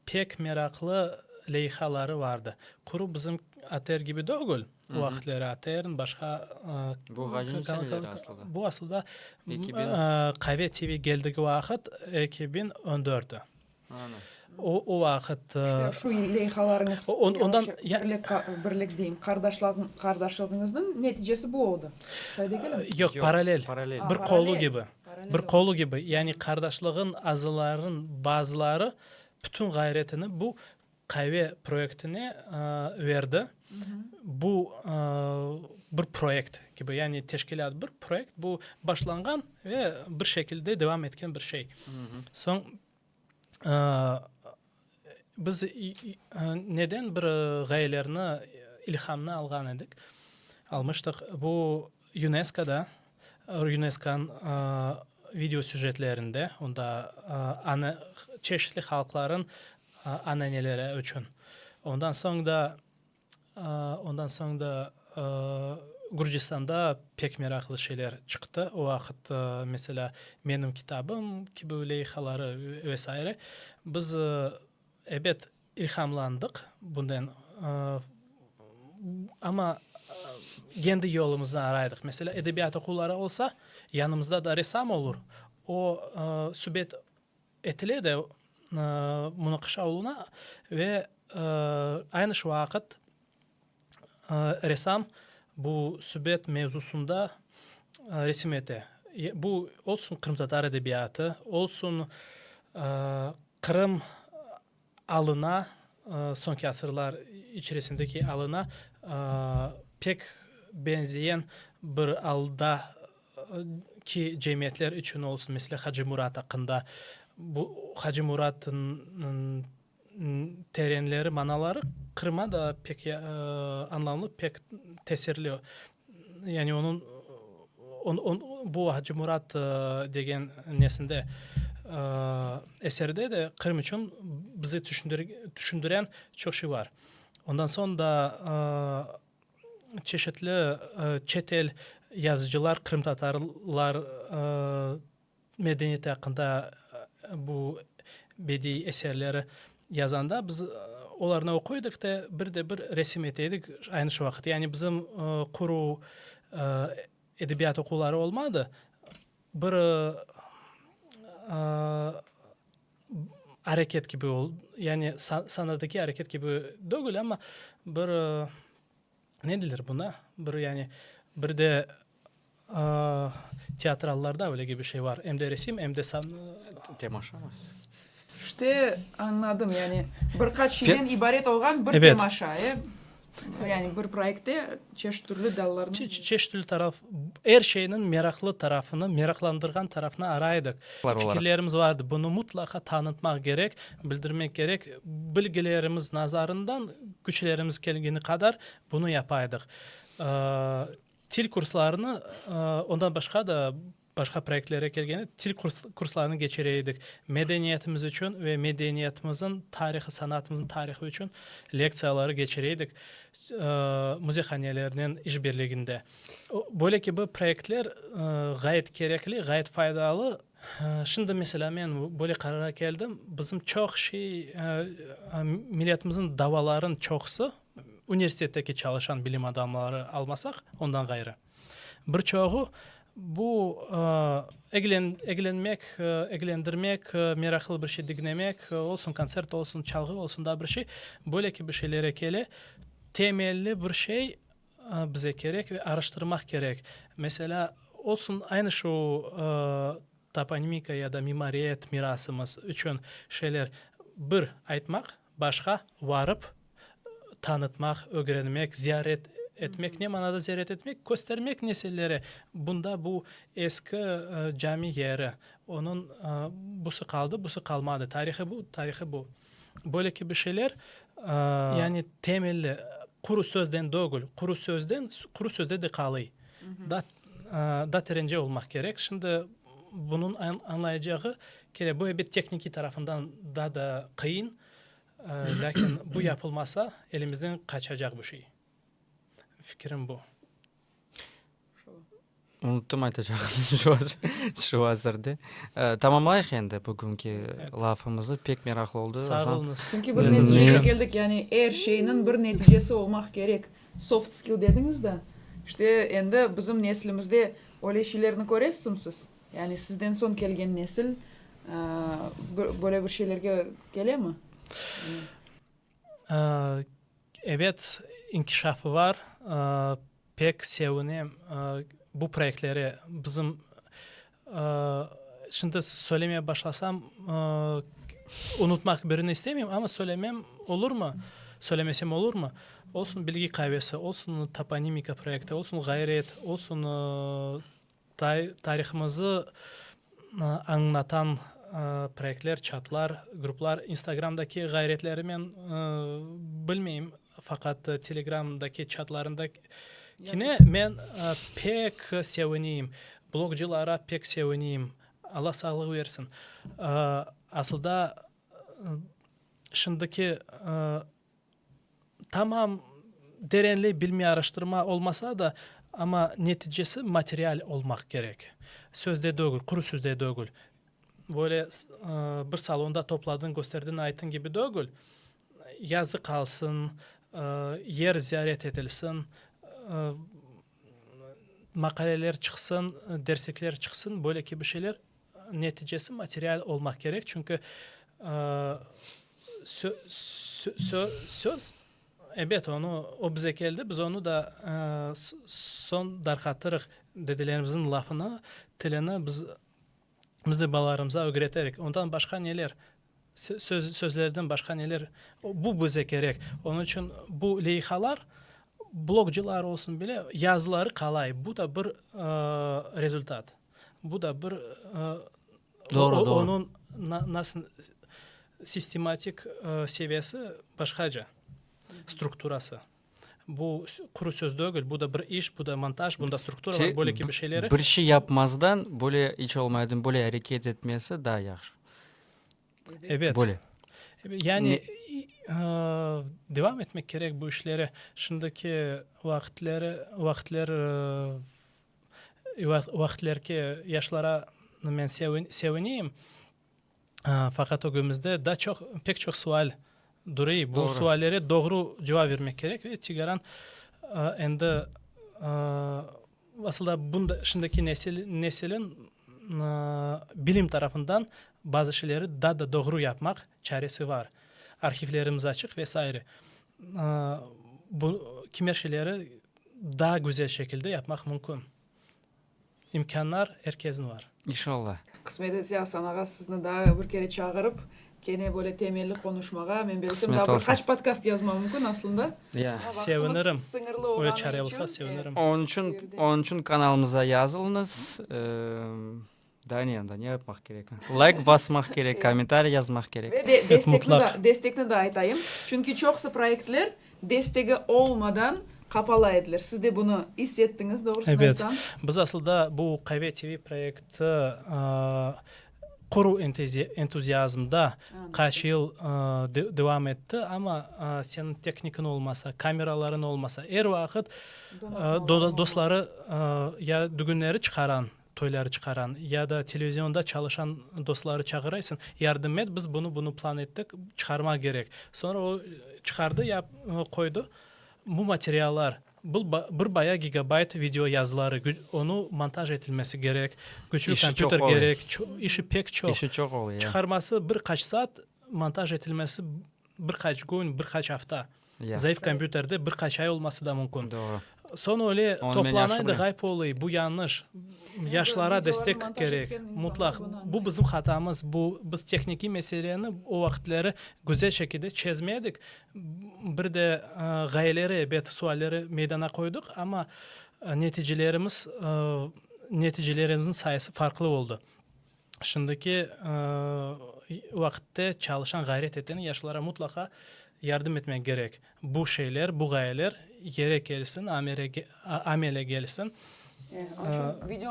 pek meraklı leyhaları vardı. Kuru bizim Ater gibi değil. O vakitleri Ater'in başka Bu kaçıncı seneleri aslında? bu aslında 2000. Kaybe TV geldiği vakit 2014'tü. Aynen. O vakit İşte şu leyhalarınız ondan birlik diyeyim kardeşliğinizin neticesi bu oldu. Şöyle değil mi? yok paralel. Paralel. Bir Paralel. kolu gibi. Paralel Bir oldu. kolu gibi. Yani kardeşliğin azıların bazıları bütün gayretini bu kahve projektine verdi. Bu bir projekt gibi. Yani teşkilat bir projekt. Bu başlangan ve bir şekilde devam etken bir şey. Son biz neden bir gayelerini ilhamını algan edik? Almıştık. Bu UNESCO'da UNESCO'nun video süjetlerinde onda çeşitli halkların ananeleri için. Ondan sonra da Gürcistan'da pek meraklı şeyler çıktı. O vakit mesela benim kitabım gibi leyhaları vesaire. Biz evet ilhamlandık bundan ama kendi yolumuzu araydık. Mesela edebiyat okulları olsa yanımızda da ressam olur. O sübet etile de münakaşa oluna ve aynı şu vakit ressam bu sübet mevzusunda resim ete. Bu olsun Kırım Tatar edebiyatı, olsun Kırım alına, sonki asırlar içerisindeki alına pek benzeyen bir alda ki cemiyetler için olsun. Mesela Hacı Murat hakkında bu Hacı Murat'ın terenleri, manaları Kırım'a da pek anlamlı, pek tesirli. Yani onun bu Hacı Murat degen nesinde eserde de Kırım için bizi düşündüren çok şey var. Ondan sonra da çeşitli çetel yazıcılar, Kırım Tatarlar medeniyeti hakkında bu bedi eserleri yazanda biz onlarına okuyorduk da bir de bir resim eteydik aynı şu vakit. Yani bizim kuru edebiyat okulları olmadı. Bir hareket gibi oldu. Yani sanatdaki hareket gibi değil ama bir ne denir buna? Bir yani bir de tiyatrallarda öyle gibi şey var. Hem de resim hem de Temaşa mı? İşte anladım yani birkaç şeyden ibaret olan bir Evet. temaşa. Yani bir projekte çeşitli türlü dallarını... çeşitli taraf, her şeyinin meraklı tarafını, meraklandırgan tarafını araydık. Fikirlerimiz vardı. Bunu mutlaka tanıtmak gerek, bildirmek gerek. Bilgilerimiz nazarından güçlerimiz geldiğine kadar bunu yapaydık. Til kurslarını ondan başka da başka proyektlere gelgende til kurslarını geçireydik. Medeniyetimiz için ve medeniyetimizin tarihi, sanatımızın tarihi için leksiyaları geçireydik. Müzikhanelerinin işbirliğinde. Böyle ki bu proyektler gayet gerekli, gayet faydalı. Şimdi mesela ben böyle karara geldim. Bizim çok milletimizin davaların çoksu üniversitedeki çalışan bilim adamları almasak ondan gayrı. Birçoğu bu eğlendirmek, meraklı bir şey dinlemek, olsun konsert olsun, çalgı olsun da bir şey. Böyle ki bir şeylere kele temelli bir şey bize gerek ve araştırmak gerek. Mesela olsun aynı şu toponimika ya da mimariyet mirasımız için şeyler bir aytmak, başka varıp tanıtmak, öğrenmek, ziyaret etmek, ne manada ziyaret etmek, göstermek nesillere. Bunda bu eski cami yeri, onun busu kaldı, busu kalmadı. Tarihi bu. Böyle ki bir şeyler yani temelli kuru sözden doğul, kuru sözde de kalıyor. Da terence olmak gerek. Şimdi bunun anlayacağı kere bu bir tekniki tarafından da kıyın. Lakin bu yapılmasa elimizden kaçacak bir şey. Fikrim bu. Unuttum aytacağım şu hazırda. Tamamlayık endi bugünkü lafımızı. Pek meraklı oldu. Sağ olunuz. Çünkü bir neticeye geldik. Yani her şeyinin bir neticesi olmak gerek. Soft skill dediniz de. İşte endi bizim neslimizde öyle şeylerini görüyorsunuz siz. Yani sizden son gelgen nesil böyle bir şeylerge gele mi? Evet, inkişafı var. Pek sevinem bu projeleri bizim şimdi söylemeye başlasam unutmak birini istemiyorum ama söylemem olur mu? Söylemesem olur mu? Olsun bilgi kahvesi, olsun toponimika projekti, olsun gayret, olsun tarihimizi anlatan projeler, chatlar, gruplar, Instagram'daki gayretleri ben bilmeyeyim. Fakat Telegram'daki chatlarında yine ben pek sevineyim. Blogculara pek sevineyim. Allah sağlık versin. Aslında şimdiki tamam derinli bilme araştırma olmasa da ama neticesi materyal olmak gerek. Sözde değil, kuru sözde değil. Böyle bir salonda topladın, gösterdin, aytın gibi değil. Yazı kalsın, yer ziyaret edilsin, makaleler çıksın, derslikler çıksın. Böyle gibi şeyler neticesi materyal olmak gerek. Çünkü söz evet o bize geldi. Biz onu da son darkatırık dedelerimizin lafını, tilini biz de balalarımıza öğreterek. Ondan başka neler? Sözlerden başka neler? Bu bize gerek. Onun için bu leyhalar blogcular olsun bile yazıları kolay. Bu da bir rezultat. Bu da bir doğru. Onun nasıl sistematik seviyesi başkaca. Strukturası. Bu kuru söz değil. Bu da bir iş, bu da montaj, bunda struktura var. Böyle gibi şeyleri. Bir şey yapmazdan böyle hiç olmadan böyle hareket etmesi daha yaxşı. Evet. Böyle. Yani devam etmek gerek bu işlere. Şimdiki vakitlerki yaşlara ben sevineyim. Fakat o günümüzde pek çok sual duruyor. Bu suallere doğru cevap vermek gerek ve çıkaran endi aslında bunda şimdiki neslin bilim tarafından bazı şeyleri daha da doğru yapmak çaresi var. Arşivlerimiz açık vesaire. Bu kimi şeyleri daha güzel şekilde yapmak mümkün. İmkanlar herkesin var. İnşallah. Kısmet etse Hasan ağa sizni daha bir kere çağırıp gene böyle temelli konuşmağa ben belki daha birkaç podcast yazmam mümkün aslında. Ya. Sevinirim. Öyle çare olsa sevinirim. Onun için kanalımıza yazılınız. Daniyanda ne yapmak gerek? Like basmak gerek, komentar yazmak gerek. Ve destekli de aytayım. Çünkü çoksa projeler desteği olmadan kapalaydılar. Siz de bunu hissettiniz, doğrusunu Evet. aytsam. Biz aslında bu Kayve TV projekti kuru entuziyazmda kaç yıl devam etti ama senin teknikin olmasa, kameraların olmasa, her vakit dostları ya düğünleri çıkaran, toyları çıkaran ya da televizyonda çalışan dostları çağırırsın. Yardım et, biz bunu plan ettik, çıkarma gerek. Sonra o çıkardı, koydu. Bu materyaller bir bayağı gigabayt video yazıları, onu montaj edilmesi gerek, güçlü İşi kompüter çok gerek, işi pek çok. İşi çok oluyor. Çıkarması birkaç saat, montaj edilmesi birkaç gün, birkaç hafta. Ya. Zayıf kompüterde birkaç ay olması da mümkün. Doğru. Sonra öyle Onu ben yaxşı toplanaydı biliyorum. gayb oluyor. Bu yanlış. Yaşlara videoları destek montaj gerek. etken insanlar Mutlak. bunu Bu anlayır. bizim hatamız. Biz tekniki meselelerini o vakitleri güzel şekilde çözmedik. Bir de gayeleri, bet sualleri meydana koyduk ama neticelerimizin sayısı farklı oldu. Şimdiki vakitte çalışan, gayret eden yaşlara mutlaka yardım etmek gerek. Bu şeyler, bu gayeler yere gelsin, amele gelsin.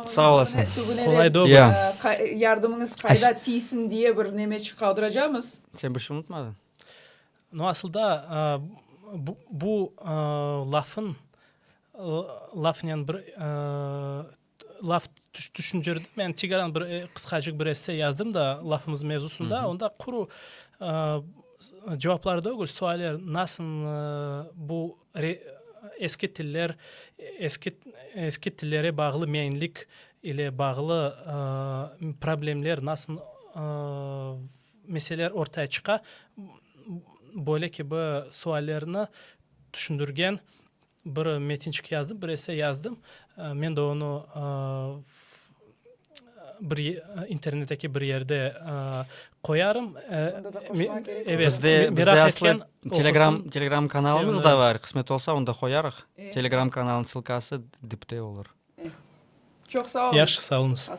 Sağ olasın. Kolay da Ya. Yardımınız kayda tiysin diye bir nemeçik kaldıracağımız. Sen bir şey unutmadın. No aslında bu lafın bir laf düşüncürdüm. Ben Tigaran bir kıskacık bir esse yazdım da lafımız mevzusunda. Onda kuru cevaplar da ögül, sualler nasıl bu eski tiller, eski tillere bağlı meyinlik ile bağlı problemler nasıl meseleler ortaya çıka, böyle ki bu suallerini düşündürgen bir metinçik yazdım, bir esse yazdım. Ben de onu bir internetteki bir yerde koyarım. Evet, Bizde merak aslı etken Telegram kanalımız da var. Kısmet olsa onu da koyarıq. Telegram kanalının sılkası dipte olur. Çok sağ olun. Yaş sağ olunuz.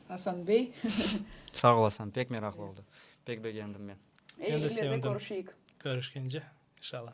Hasan Bey. Sağ olasın. Pek meraklı oldu. Pek beğendim ben. Ben de sevindim. Görüşeyik. Görüşkence inşallah.